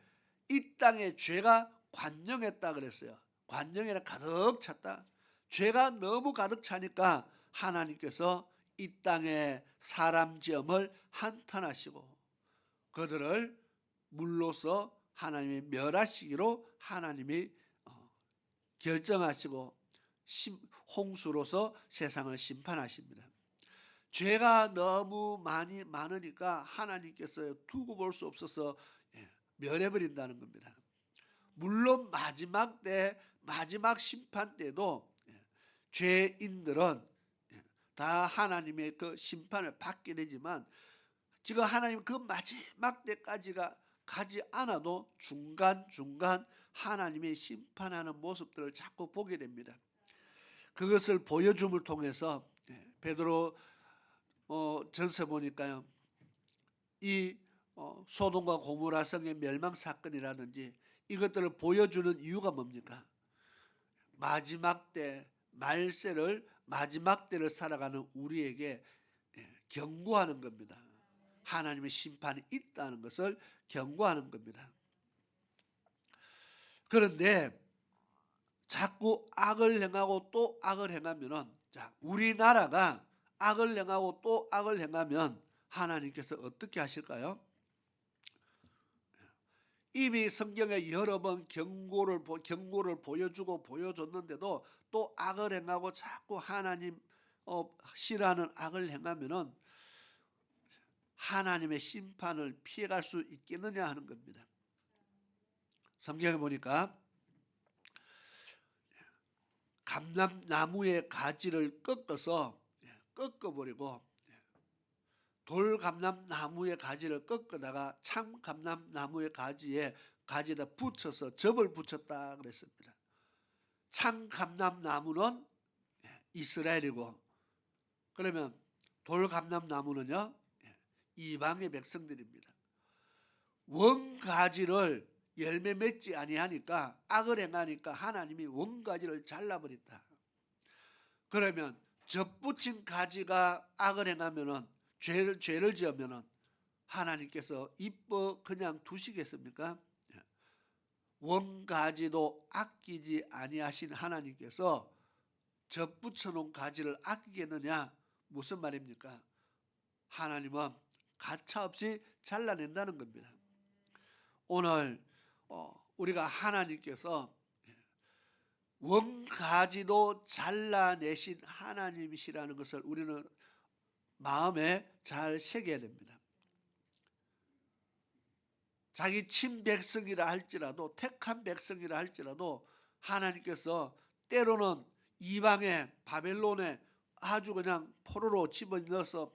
이 땅에 죄가 관영했다 그랬어요. 관영이라 가득 찼다. 죄가 너무 가득 차니까 하나님께서 이 땅에 사람 지음을 한탄하시고 그들을 물로서 하나님이 멸하시기로 하나님이 결정하시고 홍수로서 세상을 심판하십니다. 죄가 너무 많으니까 하나님께서 두고 볼 수 없어서 멸해버린다는 겁니다. 물론 마지막 심판 때도 죄인들은 다 하나님의 그 심판을 받게 되지만 지금 하나님 그 마지막 때까지가 가지 않아도 중간중간 하나님의 심판하는 모습들을 자꾸 보게 됩니다. 그것을 보여줌을 통해서 베드로 전서 보니까요. 이 소돔과 고모라 성의 멸망 사건이라든지 이것들을 보여주는 이유가 뭡니까? 마지막 때 말세를 마지막 때를 살아가는 우리에게 경고하는 겁니다. 하나님의 심판이 있다는 것을 경고하는 겁니다. 그런데 자꾸 악을 행하고 또 악을 행하면은 우리나라가 악을 행하고 또 악을 행하면 하나님께서 어떻게 하실까요? 이미 성경에 여러 번 경고를 보여주고 보여줬는데도 또 악을 행하고 자꾸 하나님 싫어하는 악을 행하면은 하나님의 심판을 피해갈 수 있겠느냐 하는 겁니다. 성경에 보니까 감람나무의 가지를 꺾어버리고 돌감람나무의 가지를 꺾어다가 참감람나무의 가지에다 붙여서 접을 붙였다 그랬습니다. 참감람나무는 이스라엘이고 그러면 돌감람나무는요 이방의 백성들입니다. 원가지를 열매 맺지 아니하니까 악을 행하니까 하나님이 원가지를 잘라버렸다. 그러면 접붙인 가지가 악을 행하면은 죄를 지으면은 하나님께서 이뻐 그냥 두시겠습니까? 원가지도 아끼지 아니하신 하나님께서 접붙여 놓은 가지를 아끼겠느냐? 무슨 말입니까? 하나님은 가차없이 잘라낸다는 겁니다. 오늘 우리가 하나님께서 원가지도 잘라내신 하나님이시라는 것을 우리는 마음에 잘 새겨야 됩니다. 자기 친백성이라 할지라도 택한 백성이라 할지라도 하나님께서 때로는 이방의 바벨론에 아주 그냥 포로로 집어넣어서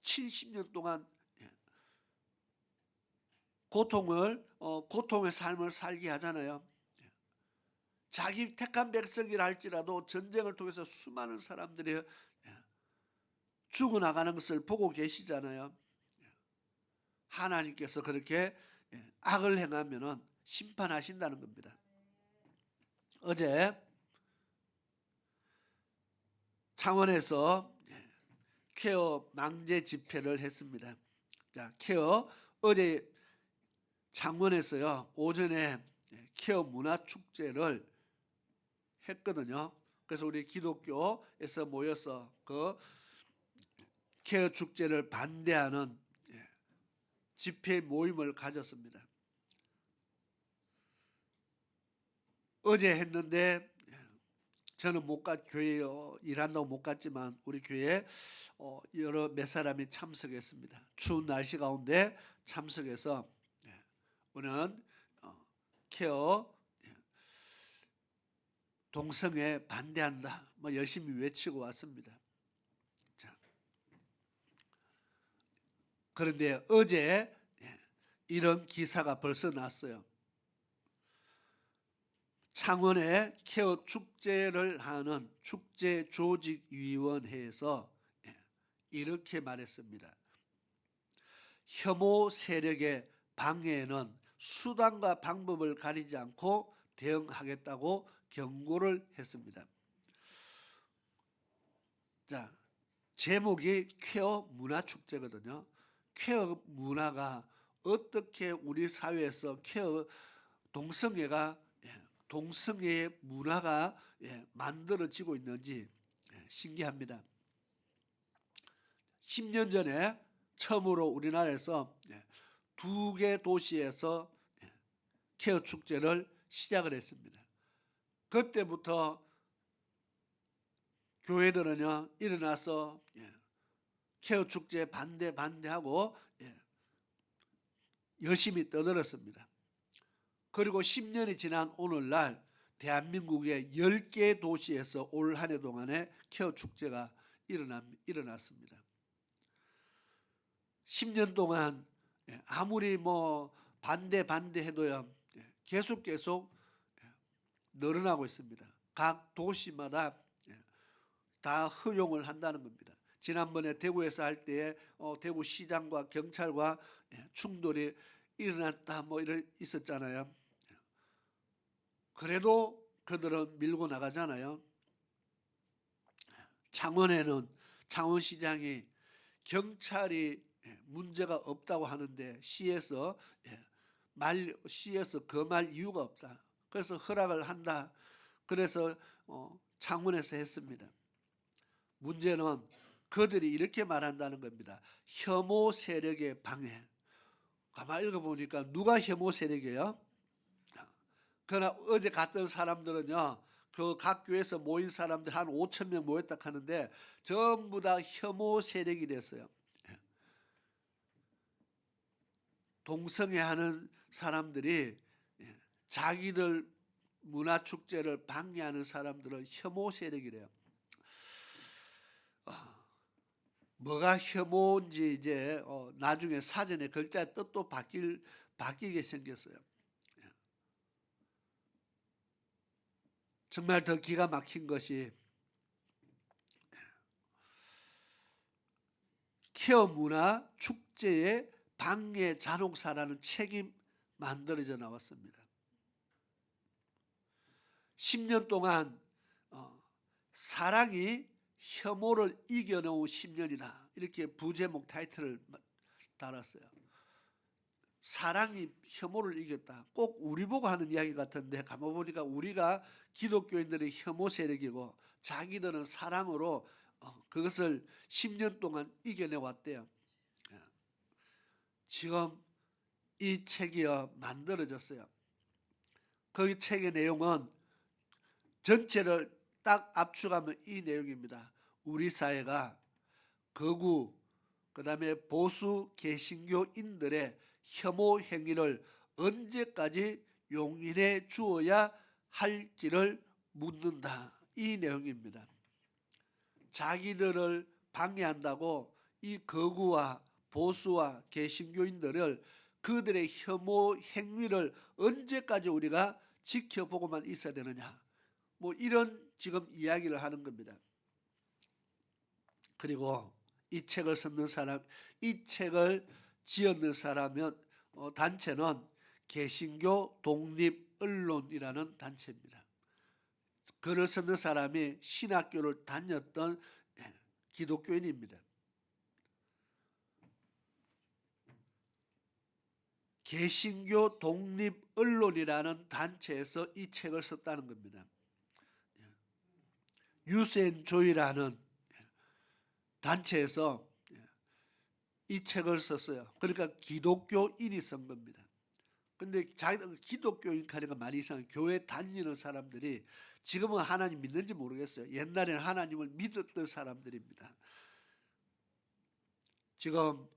70년 동안 고통의 삶을 살게 하잖아요. 자기 택한 백성이라 할지라도 전쟁을 통해서 수많은 사람들이 죽어나가는 것을 보고 계시잖아요. 하나님께서 그렇게 악을 행하면 심판하신다는 겁니다. 어제 창원에서 퀘어 망제 집회를 했습니다. 퀘어 어제 창원에서요 오전에 퀘어 문화축제를 했거든요. 그래서 우리 기독교에서 모여서 그 퀘어 축제를 반대하는 집회 모임을 가졌습니다. 어제 했는데 저는 못 가 교회 일한다고 못 갔지만 우리 교회 여러 몇 사람이 참석했습니다. 추운 날씨 가운데 참석해서 오늘 케어 동성애 반대한다 뭐 열심히 외치고 왔습니다. 자, 그런데 어제 이런 기사가 벌써 났어요. 창원에 케어 축제를 하는 축제조직위원회에서 이렇게 말했습니다. 혐오 세력의 방해에는 수단과 방법을 가리지 않고 대응하겠다고 경고를 했습니다. 자, 제목이 퀘어 문화축제거든요. 퀘어 문화가 어떻게 우리 사회에서 퀘어 동성애의 문화가 만들어지고 있는지 신기합니다. 10년 전에 처음으로 우리나라에서 2개 도시에서 퀘어 축제를 시작을 했습니다. 그때부터 교회들은요 일어나서 퀘어 축제 반대하고 열심히 떠들었습니다. 그리고 10년이 지난 오늘날 대한민국의 10개 도시에서 올 한 해 동안에 퀘어 축제가 일어났습니다. 10년 동안 아무리 뭐 반대해도요 계속 늘어나고 있습니다. 각 도시마다 다 허용을 한다는 겁니다. 지난번에 대구에서 할 때 대구 시장과 경찰과 충돌이 일어났다 뭐 있었잖아요. 그래도 그들은 밀고 나가잖아요. 창원에는 창원시장이 경찰이 문제가 없다고 하는데 시에서 금할 이유가 없다. 그래서 허락을 한다. 그래서 창원에서 했습니다. 문제는 그들이 이렇게 말한다는 겁니다. 혐오 세력의 방해. 가만히 읽어보니까 누가 혐오 세력이에요? 그러나 어제 갔던 사람들은요. 그 각 교회에서 모인 사람들 한 5천 명 모였다 하는데 전부 다 혐오 세력이 됐어요. 동성애하는 사람들이 자기들 문화축제를 방해하는 사람들은 혐오 세력이래요. 뭐가 혐오인지 이제 나중에 사전에 글자의 뜻도 바뀌게 생겼어요. 정말 더 기가 막힌 것이 퀘어 문화 축제의 방해 잔혹사라는 책이 만들어져 나왔습니다. 10년 동안 사랑이 혐오를 이겨놓은 10년이다. 이렇게 부제목 타이틀을 달았어요. 사랑이 혐오를 이겼다. 꼭 우리 보고 하는 이야기 같은데 가만 보니까 우리가 기독교인들의 혐오 세력이고 자기들은 사랑으로 그것을 10년 동안 이겨내왔대요. 지금 이 책이 만들어졌어요. 그 책의 내용은 전체를 딱 압축하면 이 내용입니다. 우리 사회가 거구 그다음에 보수 개신교인들의 혐오 행위를 언제까지 용인해 주어야 할지를 묻는다. 이 내용입니다. 자기들을 방해한다고 이 거구와 보수와 개신교인들을 그들의 혐오 행위를 언제까지 우리가 지켜보고만 있어야 되느냐. 뭐 이런 지금 이야기를 하는 겁니다. 그리고 이 책을 쓰는 사람, 이 책을 지었는 사람은 단체는 개신교 독립언론이라는 단체입니다. 글을 쓰는 사람이 신학교를 다녔던 기독교인입니다. 개신교 독립언론이라는 단체에서 이 책을 썼다는 겁니다. 유센조이라는 단체에서 이 책을 썼어요. 그러니까 기독교인이 쓴 겁니다. 근데 자기들 기독교인 카리가 많이 이상 교회 다니는 사람들이 지금은 하나님 믿는지 모르겠어요. 옛날에는 하나님을 믿었던 사람들입니다. 지금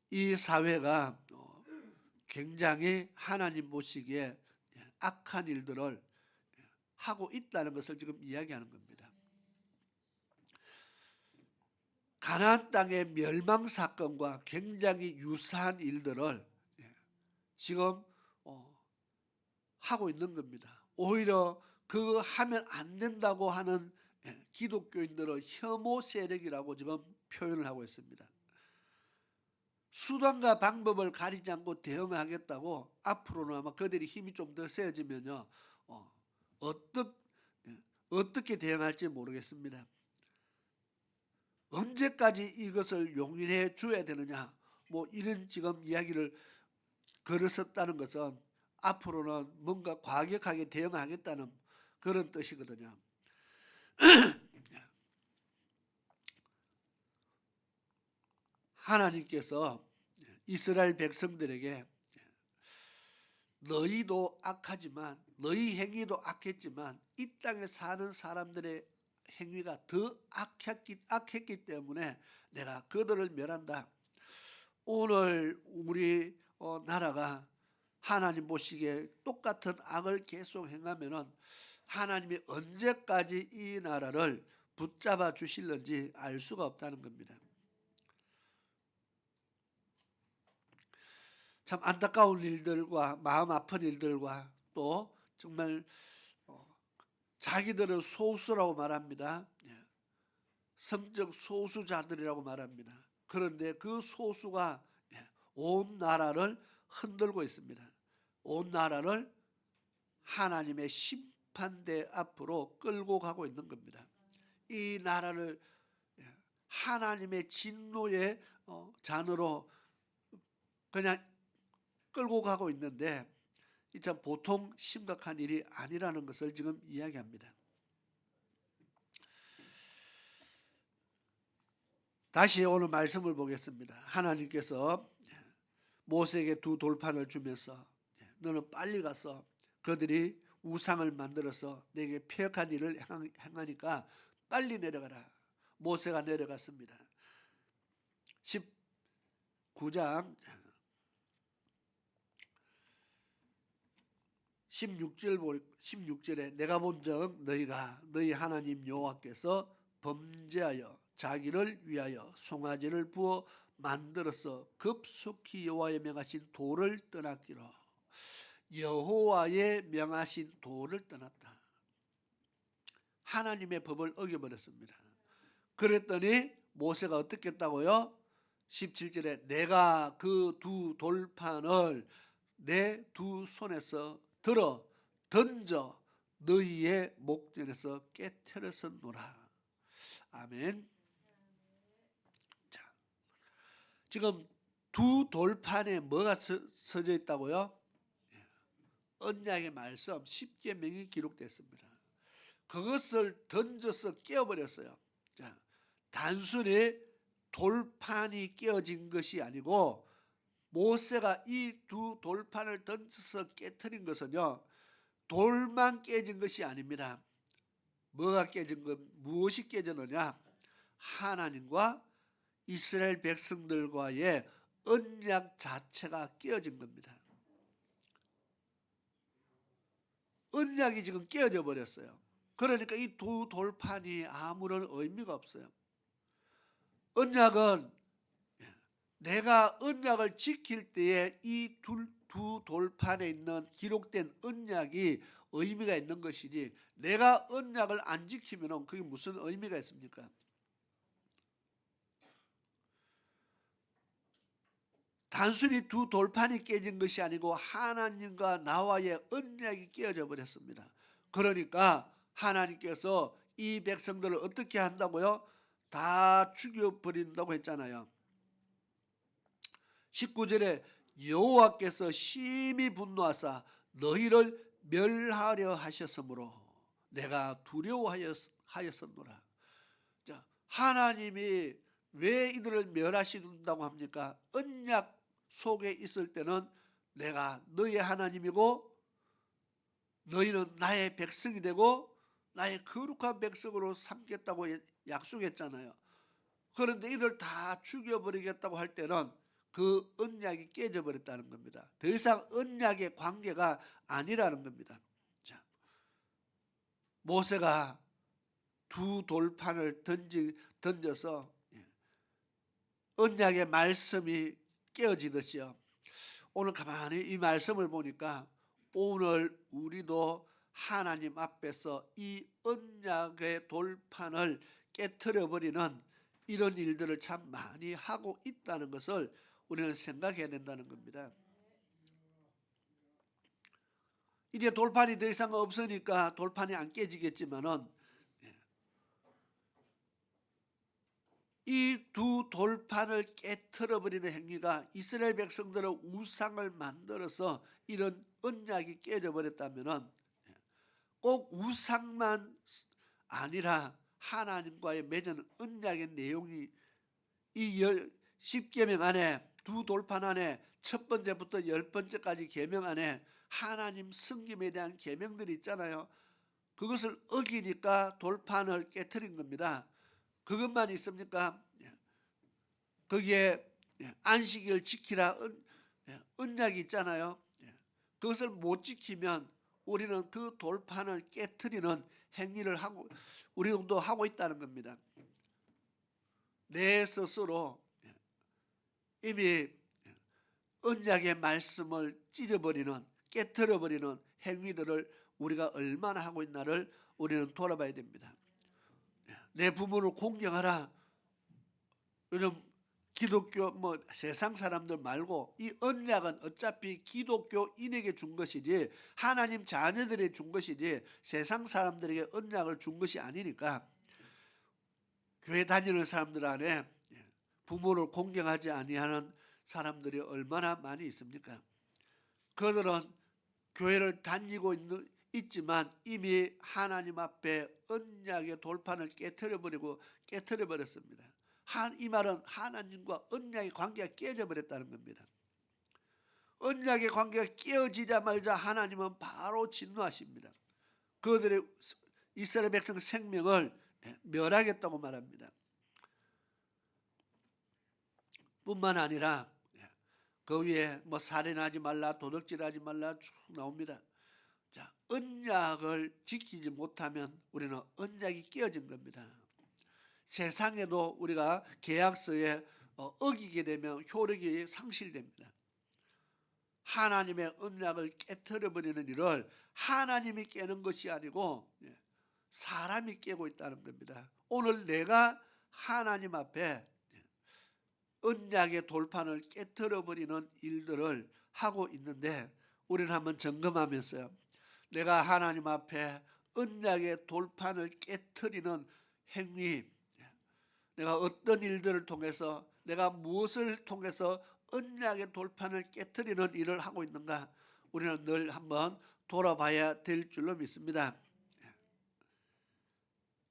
이 사회가 굉장히 하나님 보시기에 악한 일들을 하고 있다는 것을 지금 이야기하는 겁니다. 가나안 땅의 멸망 사건과 굉장히 유사한 일들을 지금 하고 있는 겁니다. 오히려 그 하면 안 된다고 하는 기독교인들을 혐오 세력이라고 지금 표현을 하고 있습니다. 수단과 방법을 가리지 않고 대응하겠다고 앞으로는 아마 그들이 힘이 좀 더 세져지면요, 어떻게 대응할지 모르겠습니다. 언제까지 이것을 용인해 줘야 되느냐, 뭐 이런 지금 이야기를 걸었었다는 것은 앞으로는 뭔가 과격하게 대응하겠다는 그런 뜻이거든요. 하나님께서 이스라엘 백성들에게 너희도 악하지만 너희 행위도 악했지만 이 땅에 사는 사람들의 행위가 더 악했기 때문에 내가 그들을 멸한다. 오늘 우리 나라가 하나님 보시기에 똑같은 악을 계속 행하면은 하나님이 언제까지 이 나라를 붙잡아 주실는지 알 수가 없다는 겁니다. 참 안타까운 일들과 마음 아픈 일들과 또 정말 자기들은 소수라고 말합니다. 성적 소수자들이라고 말합니다. 그런데 그 소수가 온 나라를 흔들고 있습니다. 온 나라를 하나님의 심판대 앞으로 끌고 가고 있는 겁니다. 이 나라를 하나님의 진노의 잔으로 그냥 끌고 가고 있는데 이 참 보통 심각한 일이 아니라는 것을 지금 이야기합니다. 다시 오늘 말씀을 보겠습니다. 하나님께서 모세에게 두 돌판을 주면서 너는 빨리 가서 그들이 우상을 만들어서 내게 폐역한 일을 행하니까 빨리 내려가라. 모세가 내려갔습니다. 19장 16절에 내가 본즉 너희가 너희 하나님 여호와께서 범죄하여 자기를 위하여 송아지를 부어 만들어서 급속히 여호와의 명하신 도를 떠났기로. 여호와의 명하신 도를 떠났다. 하나님의 법을 어겨버렸습니다. 그랬더니 모세가 어떻게 했다고요? 17절에 내가 그 두 돌판을 내 두 손에서 들어 던져 너희의 목전에서 깨트렸었노라. 아멘. 자, 지금 두 돌판에 뭐가 써져 있다고요? 언약의 말씀 10계명이 기록됐습니다. 그것을 던져서 깨어버렸어요. 자, 단순히 돌판이 깨어진 것이 아니고 모세가 이 두 돌판을 던져서 깨트린 것은요, 돌만 깨진 것이 아닙니다. 뭐가 깨진 것, 무엇이 깨졌느냐? 하나님과 이스라엘 백성들과의 언약 자체가 깨어진 겁니다. 언약이 지금 깨어져 버렸어요. 그러니까 이 두 돌판이 아무런 의미가 없어요. 언약은 내가 언약을 지킬 때에 이 두 돌판에 있는 기록된 언약이 의미가 있는 것이지 내가 언약을 안 지키면 그게 무슨 의미가 있습니까? 단순히 두 돌판이 깨진 것이 아니고 하나님과 나와의 언약이 깨어져 버렸습니다. 그러니까 하나님께서 이 백성들을 어떻게 한다고요? 다 죽여버린다고 했잖아요. 19절에 여호와께서 심히 분노하사 너희를 멸하려 하셨으므로 내가 두려워하였었노라. 자, 하나님이 왜 이들을 멸하신다고 합니까? 언약 속에 있을 때는 내가 너의 하나님이고 너희는 나의 백성이 되고 나의 거룩한 백성으로 삼겠다고 약속했잖아요. 그런데 이들 다 죽여버리겠다고 할 때는 그 언약이 깨져버렸다는 겁니다. 더 이상 언약의 관계가 아니라는 겁니다. 자, 모세가 두 돌판을 던져서 언약의 말씀이 깨어지듯이요. 오늘 가만히 이 말씀을 보니까 오늘 우리도 하나님 앞에서 이 언약의 돌판을 깨트려 버리는 이런 일들을 참 많이 하고 있다는 것을 우리는 생각해야 된다는 겁니다. 이제 돌판이 더 이상 없으니까 돌판이 안 깨지겠지만은 이 두 돌판을 깨트려 버리는 행위가 이스라엘 백성들은 우상을 만들어서 이런 언약이 깨져 버렸다면은 꼭 우상만 아니라 하나님과의 맺은 언약의 내용이 이 10계명 안에 두 돌판 안에 첫 번째부터 10번째까지 계명 안에 하나님 섬김에 대한 계명들이 있잖아요. 그것을 어기니까 돌판을 깨트린 겁니다. 그것만 있습니까? 거기에 안식일 지키라 언약이 있잖아요. 그것을 못 지키면 우리는 그 돌판을 깨트리는 행위를 하고 우리도 하고 있다는 겁니다. 내 스스로 이미 언약의 말씀을 찢어버리는 깨트려버리는 행위들을 우리가 얼마나 하고 있나를 우리는 돌아봐야 됩니다. 내 부모를 공경하라. 요즘 기독교 세상 사람들 말고 이 언약은 어차피 기독교인에게 준 것이지 하나님 자녀들에게 준 것이지 세상 사람들에게 언약을 준 것이 아니니까 교회 다니는 사람들 안에 부모를 공경하지 아니하는 사람들이 얼마나 많이 있습니까? 그들은 교회를 다니고 있지만 이미 하나님 앞에 언약의 돌판을 깨트려 버렸습니다. 이 말은 하나님과 언약의 관계가 깨져버렸다는 겁니다. 언약의 관계가 깨어지자마자 하나님은 바로 진노하십니다. 그들의 이스라엘 백성 생명을 멸하겠다고 말합니다. 뿐만 아니라 그 위에 살인하지 말라, 도둑질하지 말라 쭉 나옵니다. 자, 언약을 지키지 못하면 우리는 언약이 깨어진 겁니다. 세상에도 우리가 계약서에 어기게 되면 효력이 상실됩니다. 하나님의 언약을 깨트려 버리는 일을 하나님이 깨는 것이 아니고 사람이 깨고 있다는 겁니다. 오늘 내가 하나님 앞에 언약의 돌판을 깨트려 버리는 일들을 하고 있는데 우리는 한번 점검하면서요. 내가 하나님 앞에 언약의 돌판을 깨트리는 행위, 내가 어떤 일들을 통해서 내가 무엇을 통해서 언약의 돌판을 깨트리는 일을 하고 있는가 우리는 늘 한번 돌아봐야 될 줄로 믿습니다.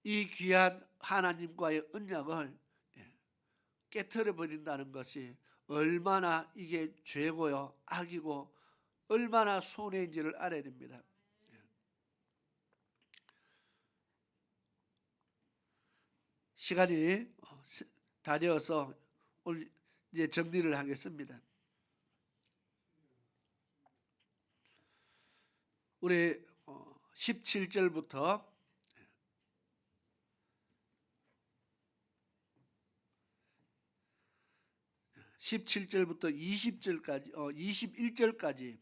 이 귀한 하나님과의 언약을 깨트려 버린다는 것이 얼마나 이게 죄고요 악이고 얼마나 손해인지를 알아야 됩니다. 시간이 다 되어서 오늘 이제 정리를 하겠습니다. 우리 17절부터 20절까지 21절까지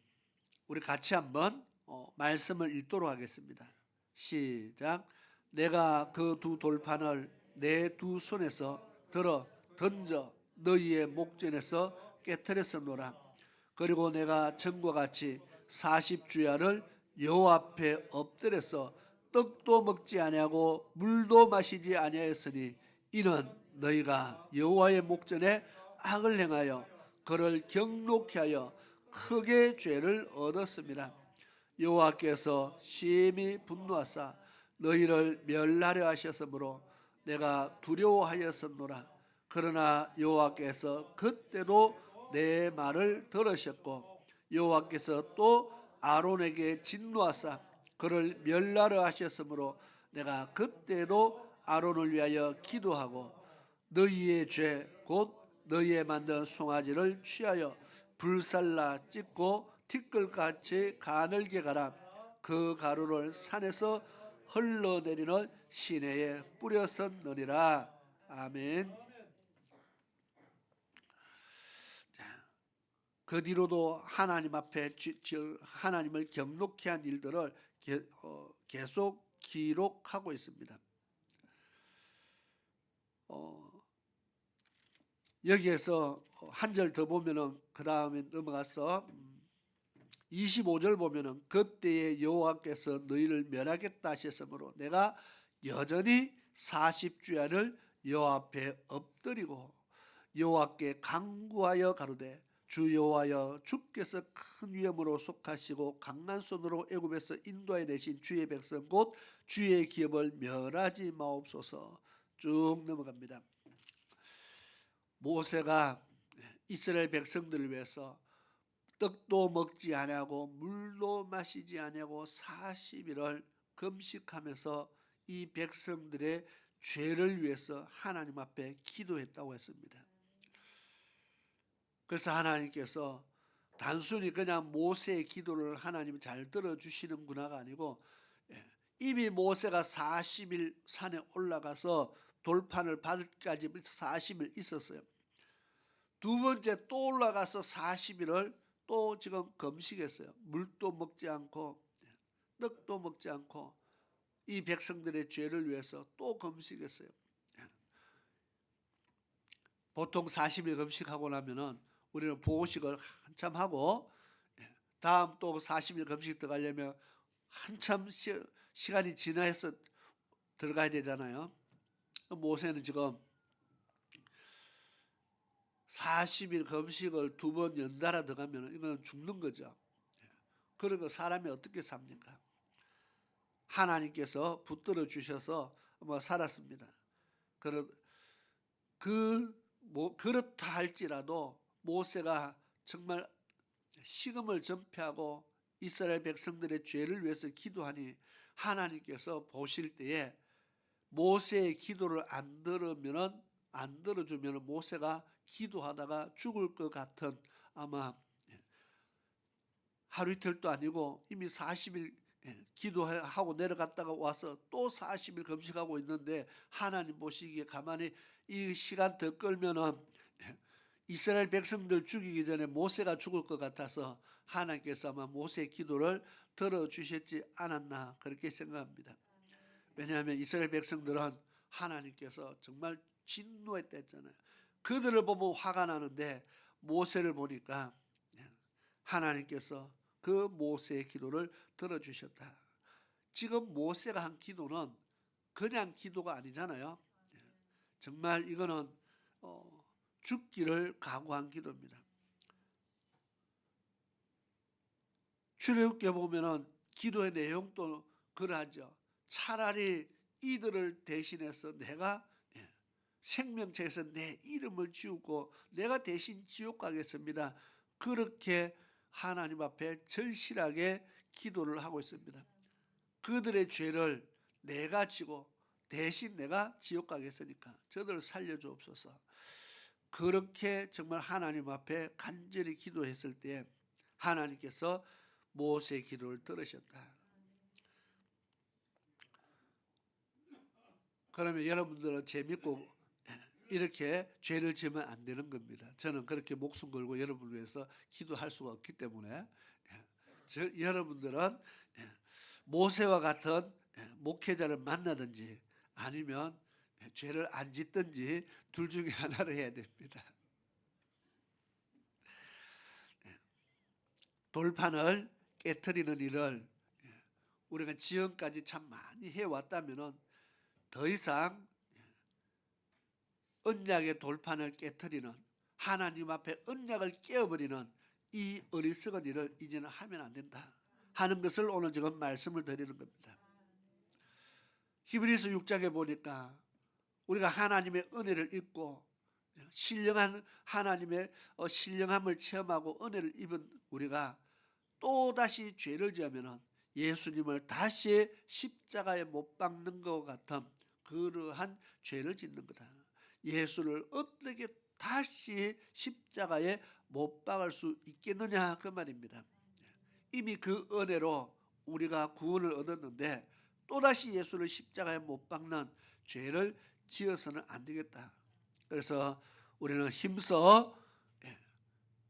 우리 같이 한번 말씀을 읽도록 하겠습니다. 시작. 내가 그 두 돌판을 내 두 손에서 들어 던져 너희의 목전에서 깨뜨렸었노라. 그리고 내가 전과 같이 40주야를 여호와 앞에 엎드려서 떡도 먹지 아니하고 물도 마시지 아니하였으니 이는 너희가 여호와의 목전에 악을 행하여 그를 경록케 하여 크게 죄를 얻었습니다. 여호와께서 심히 분노하사 너희를 멸하려 하셨으므로 내가 두려워하였었노라. 그러나 여호와께서 그때도 내 말을 들으셨고 여호와께서 또 아론에게 진노하사 그를 멸하려 하셨으므로 내가 그때도 아론을 위하여 기도하고 너희의 죄 곧 너희의 만든 송아지를 취하여 불살라 찢고 티끌같이 가늘게 가라. 그 가루를 산에서 흘러내리는 시내에 뿌렸었느니라. 아멘. 그 뒤로도 하나님 앞에 하나님을 경록케 한 일들을 계속 기록하고 있습니다. 여기에서 한 절 더 보면은 그 다음에 넘어가서 25절 보면은 그때에 여호와께서 너희를 멸하겠다 하셨으므로 내가 여전히 40주야를 여호와 앞에 엎드리고 여호와께 간구하여 가로되 주 여호와여 주께서 큰 위엄으로 속하시고 강한 손으로 애굽에서 인도하여 내신 주의 백성 곧 주의 기업을 멸하지 마옵소서. 쭉 넘어갑니다. 모세가 이스라엘 백성들을 위해서 떡도 먹지 아니하고 물도 마시지 아니하고 40일을 금식하면서 이 백성들의 죄를 위해서 하나님 앞에 기도했다고 했습니다. 그래서 하나님께서 단순히 그냥 모세의 기도를 하나님이 잘 들어주시는구나가 아니고 이미 모세가 40일 산에 올라가서 돌판을 받을까지 40일 있었어요. 두 번째 또 올라가서 40일을 또 지금 금식했어요. 물도 먹지 않고 떡도 먹지 않고 이 백성들의 죄를 위해서 또 금식했어요. 보통 40일 금식하고 나면은 우리는 보호식을 한참 하고 다음 또 40일 금식 들어가려면 한참 시간이 지나서 들어가야 되잖아요. 모세는 지금 40일 금식을 두 번 연달아 들어가면 이건 죽는 거죠. 그러고 사람이 어떻게 삽니까? 하나님께서 붙들어 주셔서 살았습니다. 그렇다 할지라도 모세가 정말 식음을 전폐하고 이스라엘 백성들의 죄를 위해서 기도하니 하나님께서 보실 때에 모세의 기도를 안 들어주면 모세가 기도하다가 죽을 것 같은 아마 하루 이틀도 아니고 이미 40일 기도하고 내려갔다가 와서 또 40일 금식하고 있는데 하나님 보시기에 가만히 이 시간 더 끌면은 이스라엘 백성들 죽이기 전에 모세가 죽을 것 같아서 하나님께서 아마 모세의 기도를 들어주셨지 않았나 그렇게 생각합니다. 왜냐하면 이스라엘 백성들은 하나님께서 정말 진노했다 했잖아요. 그들을 보면 화가 나는데 모세를 보니까 하나님께서 그 모세의 기도를 들어주셨다. 지금 모세가 한 기도는 그냥 기도가 아니잖아요. 정말 이거는 죽기를 각오한 기도입니다. 출애굽기에 보면은 기도의 내용도 그러하죠. 차라리 이들을 대신해서 내가 생명책에서 내 이름을 지우고 내가 대신 지옥 가겠습니다. 그렇게 하나님 앞에 절실하게 기도를 하고 있습니다. 그들의 죄를 내가 지고 대신 내가 지옥 가겠으니까 저들을 살려주옵소서. 그렇게 정말 하나님 앞에 간절히 기도했을 때 하나님께서 모세의 기도를 들으셨다. 그러면 여러분들은 재밌고 이렇게 죄를 지으면 안 되는 겁니다. 저는 그렇게 목숨 걸고 여러분을 위해서 기도할 수가 없기 때문에 여러분들은 모세와 같은 목회자를 만나든지 아니면 죄를 안 짓든지 둘 중에 하나를 해야 됩니다. 돌판을 깨트리는 일을 우리가 지금까지 참 많이 해왔다면 더 이상 언약의 돌판을 깨트리는 하나님 앞에 언약을 깨어버리는 이 어리석은 일을 이제는 하면 안 된다 하는 것을 오늘 지금 말씀을 드리는 겁니다. 히브리서 6장에 보니까 우리가 하나님의 은혜를 잊고 신령한 하나님의 신령함을 체험하고 은혜를 입은 우리가 또다시 죄를 지으면 예수님을 다시 십자가에 못 박는 것 같은 그러한 죄를 짓는 거다. 예수를 어떻게 다시 십자가에 못 박을 수 있겠느냐 그 말입니다. 이미 그 은혜로 우리가 구원을 얻었는데 또다시 예수를 십자가에 못 박는 죄를 지어서는 안 되겠다. 그래서 우리는 힘써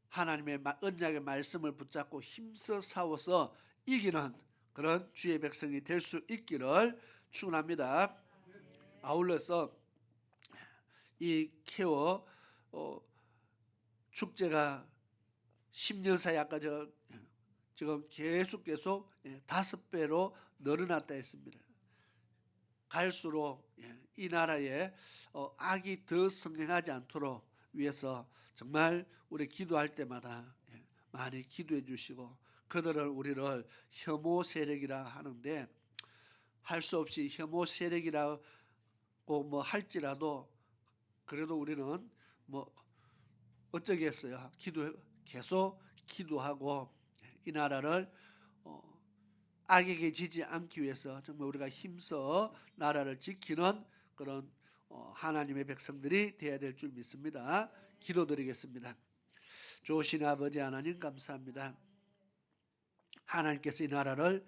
하나님의 언약의 말씀을 붙잡고 힘써 싸워서 이기는 그런 주의 백성이 될 수 있기를 축원합니다. 아울러서 이 케어 축제가 10년 사이 아까 지금 계속 5배로 늘어났다 했습니다. 갈수록 이 나라에 악이 더 성행하지 않도록 위해서 정말 우리 기도할 때마다 많이 기도해 주시고 그들을 우리를 혐오 세력이라 하는데 할 수 없이 혐오 세력이라고 뭐 할지라도 그래도 우리는 뭐 어쩌겠어요. 계속 기도하고 이 나라를 악에게 지지 않기 위해서 정말 우리가 힘써 나라를 지키는 그런 하나님의 백성들이 되어야 될 줄 믿습니다. 기도드리겠습니다. 좋으신 아버지 하나님 감사합니다. 하나님께서 이 나라를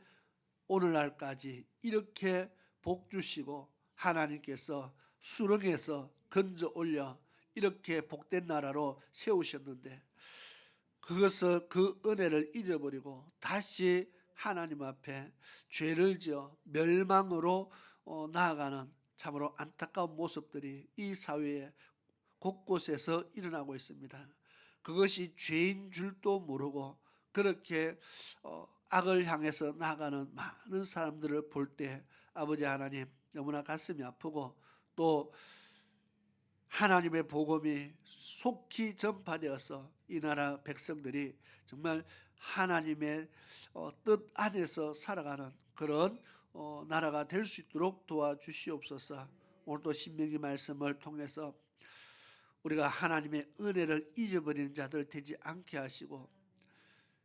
오늘날까지 이렇게 복 주시고 하나님께서 수렁에서 건져 올려 이렇게 복된 나라로 세우셨는데 그것을 그 은혜를 잊어버리고 다시 하나님 앞에 죄를 지어 멸망으로 나아가는 참으로 안타까운 모습들이 이 사회에 곳곳에서 일어나고 있습니다. 그것이 죄인 줄도 모르고 그렇게 악을 향해서 나아가는 많은 사람들을 볼 때 아버지 하나님 너무나 가슴이 아프고 또 하나님의 복음이 속히 전파되어서 이 나라 백성들이 정말 하나님의 뜻 안에서 살아가는 그런 나라가 될 수 있도록 도와주시옵소서. 오늘도 신명기 말씀을 통해서 우리가 하나님의 은혜를 잊어버리는 자들 되지 않게 하시고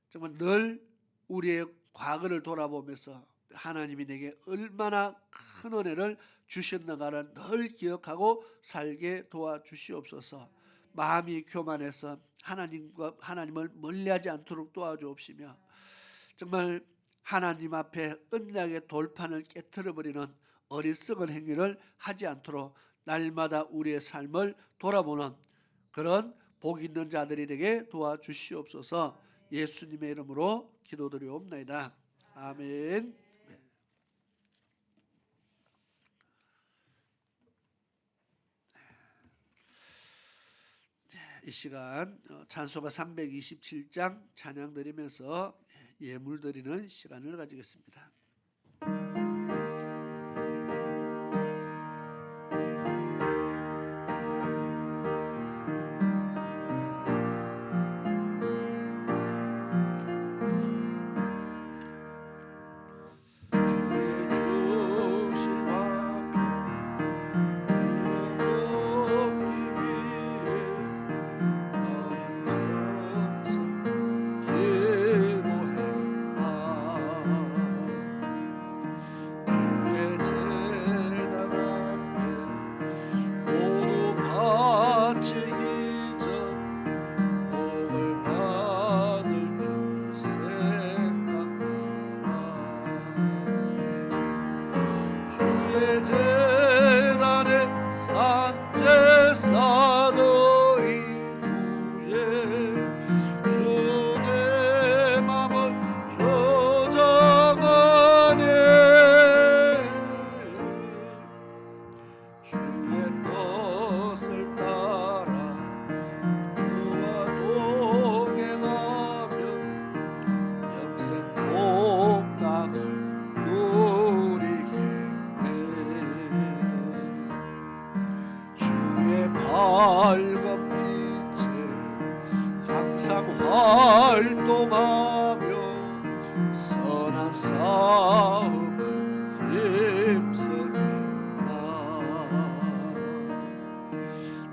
정말 늘 우리의 과거를 돌아보면서 하나님이 내게 얼마나 큰 은혜를 주셨는가를 늘 기억하고 살게 도와주시옵소서. 마음이 교만해서 하나님을 멀리하지 않도록 도와주옵시며 정말 하나님 앞에 언약의 돌판을 깨트려버리는 어리석은 행위를 하지 않도록 날마다 우리의 삶을 돌아보는 그런 복 있는 자들이 되게 도와주시옵소서. 예수님의 이름으로 기도드리옵나이다. 아멘. 이 시간 찬송가 327장 찬양 드리면서 예물 드리는 시간을 가지겠습니다.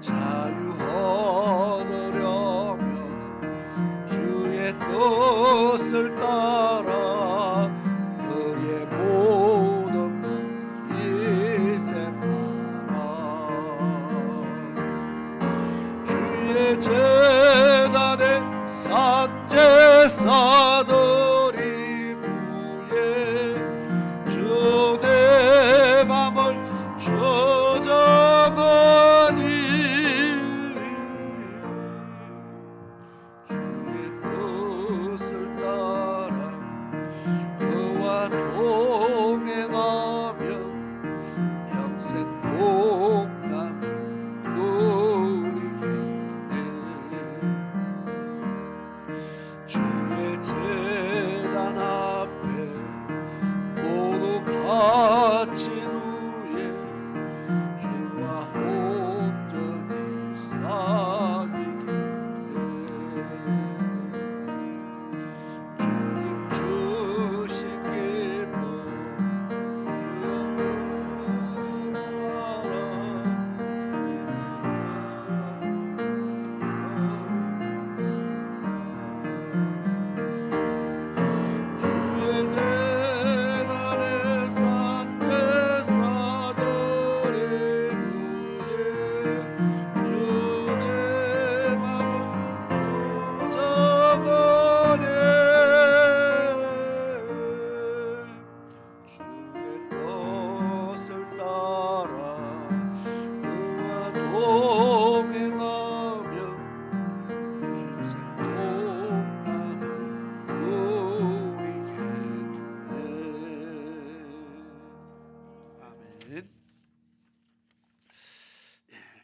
자유하게 주의 재단에 산제사들이 위에 주 내 맘을 저장하니 주의 뜻을 따라 그와 동행하며 영생 복락을 누리겠네. 주의 재단 앞에 모두 바친 후에 주와 온전히 사귀겠네. 주님 주신 기쁨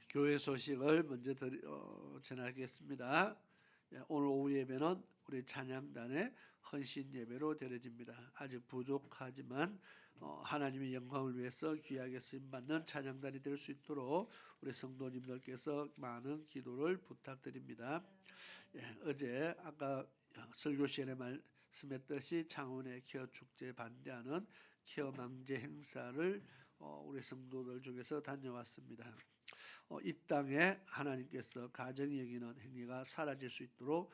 교회 소식을 먼저 전하겠습니다. 오늘 오후 예배는 우리 찬양단의 헌신 예배로 드려집니다. 아직 부족하지만 하나님의 영광을 위해서 귀하게 쓰임받는 찬양단이 될 수 있도록 우리 성도님들께서 많은 기도를 부탁드립니다. 어제 아까 설교 시간에 말씀했듯이 창원의 케어 축제 반대하는 케어 망제 행사를 우리 성도들 중에서 다녀왔습니다. 이 땅에 하나님께서 가정이 여기는 행위가 사라질 수 있도록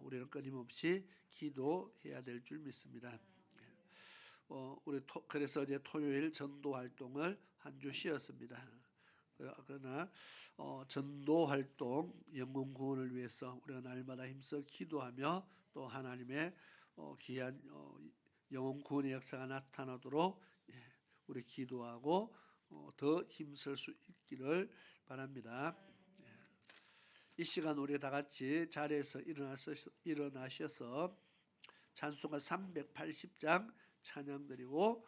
우리는 끊임없이 기도해야 될 줄 믿습니다. 그래서 어제 토요일 전도 활동을 한 주 쉬었습니다. 그러나 전도 활동 영혼 구원을 위해서 우리가 날마다 힘써 기도하며 또 하나님의 귀한 영혼 구원의 역사가 나타나도록 우리 기도하고 더 힘쓸 수 있기를 바랍니다. 이 시간 우리 다 같이 자리에서 일어나셔서 찬송가 380장 찬양 드리고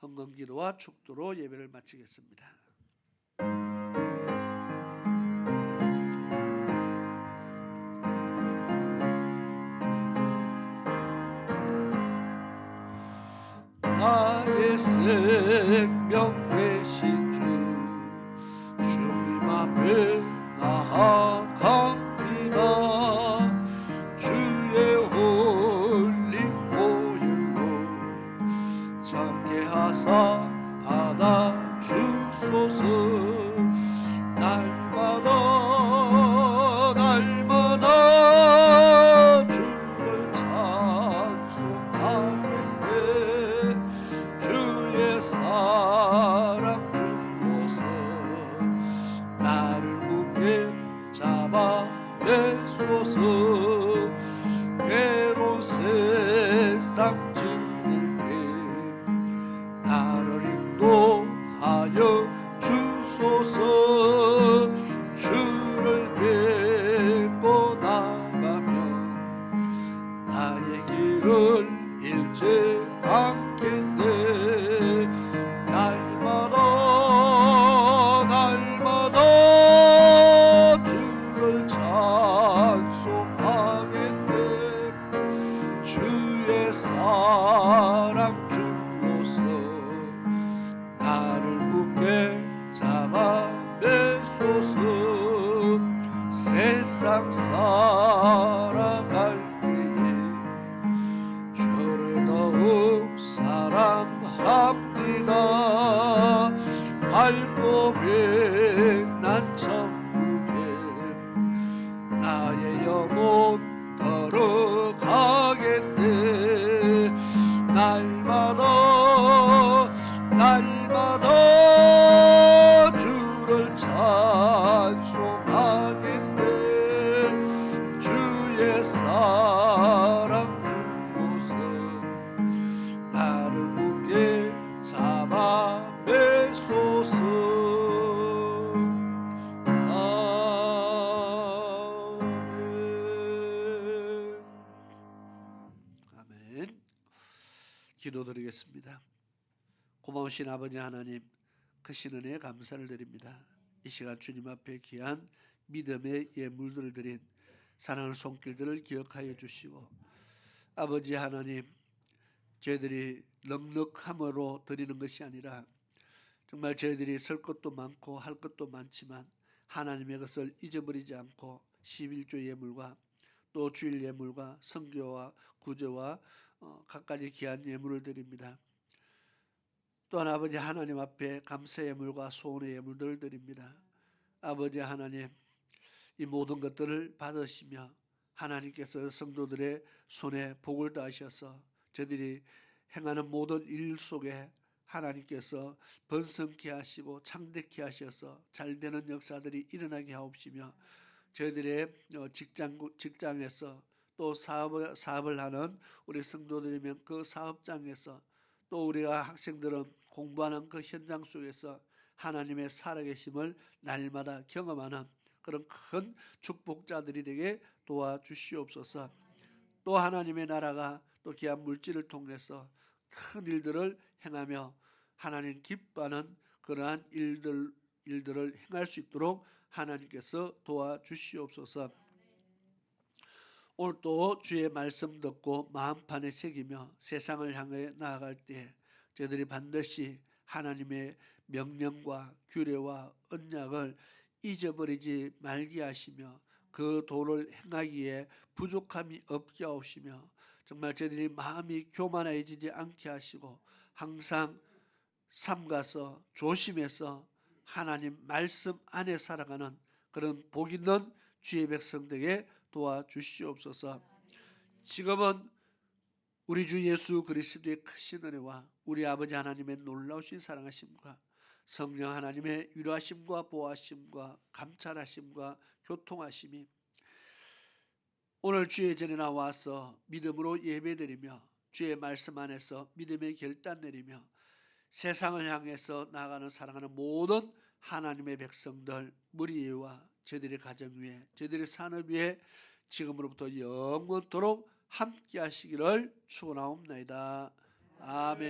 헌금기도와 축도로 예배를 마치겠습니다. 나의 생명 되신 주 주님 앞에 나아갑니다. 주의 홀린 보혈로 잠게 하사 받아주소서. 날마다 주를 찬송하겠네. 주의 사랑 주옵소서. 나를 굳게 잡아내소서. 괴로운 세상 지낼 때 나를 인도하여 주소서. 주를 뵙고 나가면 나의 길을 잃지 않겠네. 날마다 주를 찬송하겠네. 주의 사랑 주옵소서. 나를 굳게 잡아내소서. 세상 살아갈 때에 저를 더욱 사랑합니다. 밝고 빛난 천국에 나의 영혼 걸어가겠네. 날마다 주를 찬송하겠네. 기도드리겠습니다. 고마우신 아버지 하나님, 크신 은혜에 감사를 드립니다. 이 시간 주님 앞에 귀한 믿음의 예물들을 드린 사랑하는 손길들을 기억하여 주시고, 아버지 하나님, 저희들이 넉넉함으로 드리는 것이 아니라 정말 저희들이 쓸 것도 많고 할 것도 많지만 하나님의 것을 잊어버리지 않고 11조 예물과 또 주일 예물과 선교와 구제와 갖가지 귀한 예물을 드립니다. 또한 아버지 하나님 앞에 감사 예물과 소원의 예물들을 드립니다. 아버지 하나님, 이 모든 것들을 받으시며 하나님께서 성도들의 손에 복을 다하셔서 저들이 행하는 모든 일 속에 하나님께서 번성케 하시고 창대케 하셔서 잘되는 역사들이 일어나게 하옵시며, 저희들의 직장에서 또 사업을 하는 우리 성도들이면 그 사업장에서, 또 우리가 학생들은 공부하는 그 현장 속에서 하나님의 살아계심을 날마다 경험하는 그런 큰 축복자들이 되게 도와주시옵소서. 또 하나님의 나라가 또 귀한 물질을 통해서 큰 일들을 행하며 하나님 기뻐하는 그러한 일들을 행할 수 있도록 하나님께서 도와주시옵소서. 오늘 또 주의 말씀 듣고 마음판에 새기며 세상을 향해 나아갈 때 저희들이 반드시 하나님의 명령과 규례와 언약을 잊어버리지 말게 하시며 그 도를 행하기에 부족함이 없게 하옵시며, 정말 저희들이 마음이 교만해지지 않게 하시고 항상 삼가서 조심해서 하나님 말씀 안에 살아가는 그런 복 있는 주의 백성들에게 도와주시옵소서. 지금은 우리 주 예수 그리스도의 크신 은혜와 우리 아버지 하나님의 놀라우신 사랑하심과 성령 하나님의 위로하심과 보호하심과 감찰하심과 교통하심이 오늘 주의 전에 나와서 믿음으로 예배드리며 주의 말씀 안에서 믿음의 결단 내리며 세상을 향해서 나아가는 사랑하는 모든 하나님의 백성들 무리 위와 저희들의 가정 위에 저희들의 산업 위에 지금으로부터 영원토록 함께 하시기를 축원하옵나이다. 아멘.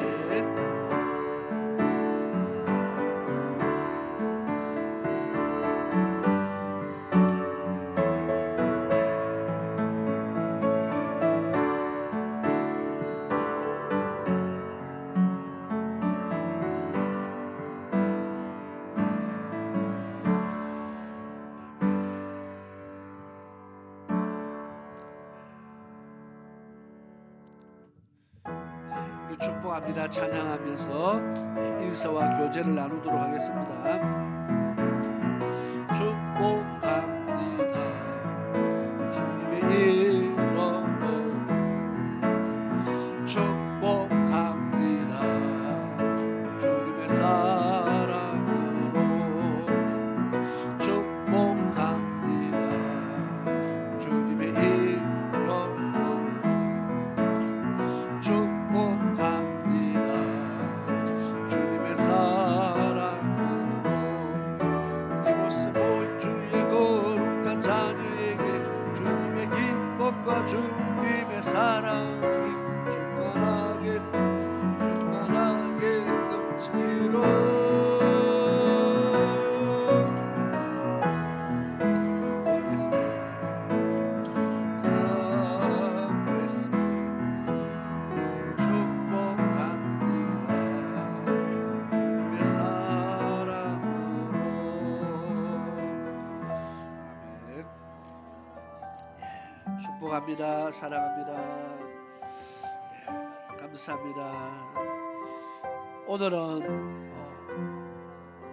축복합니다. 찬양하면서 인사와 교제를 나누도록 하겠습니다. 축복합니다. 하나님의 이름으로 축복합니다. 주님의 사랑으로 축복합니다. 주님의 이름으로 축복합니다. 주님의 사랑으로 이곳에 모인 주의 거룩한 자녀에게 주님의 기쁨과 주님의 사랑이 충만하게 넘치도록 축복합니다. 사랑합니다. 감사합니다. 오늘은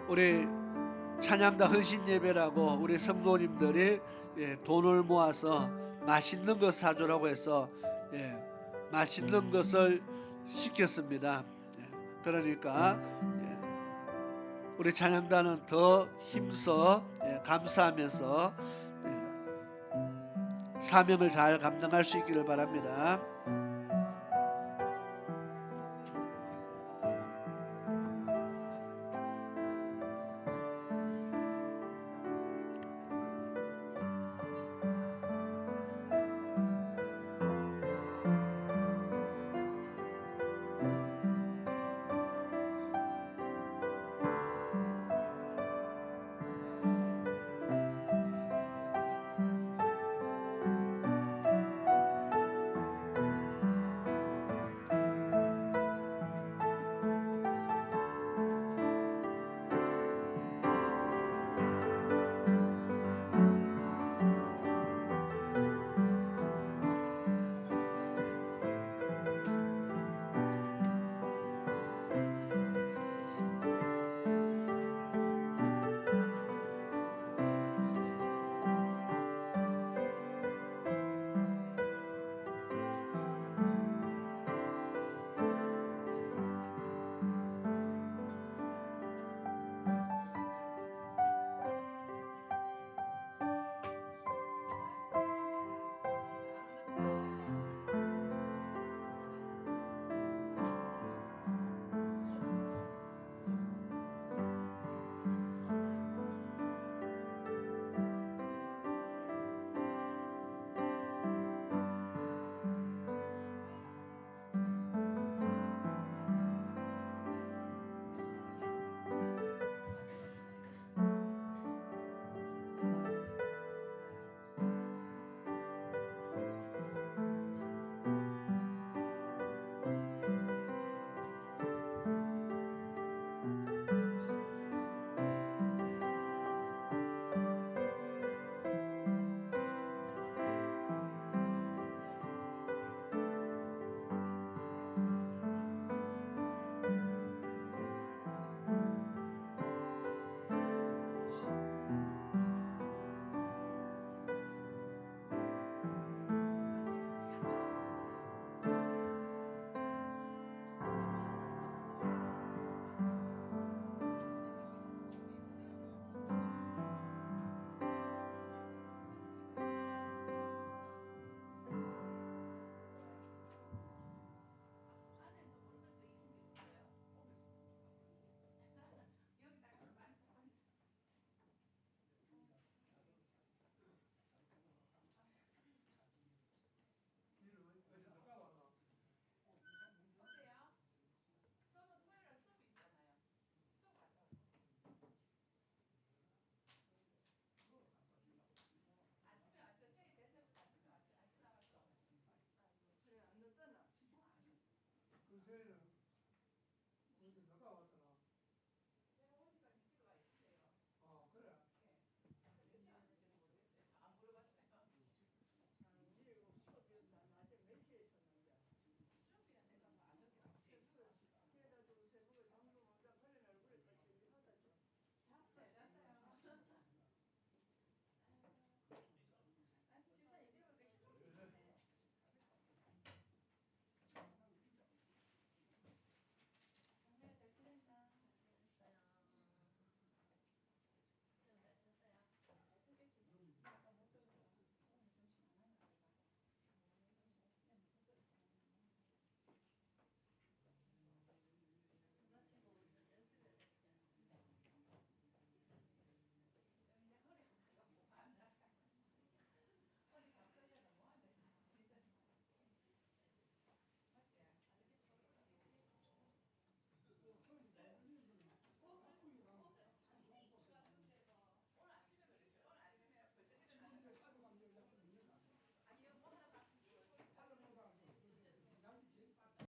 우리 찬양단 헌신 예배라고 우리 성도님들이 돈을 모아서 맛있는 것 사주라고 해서 맛있는 것을 시켰습니다. 그러니까 우리 찬양단은 더 힘써 감사하면서 사명을 잘 감당할 수 있기를 바랍니다.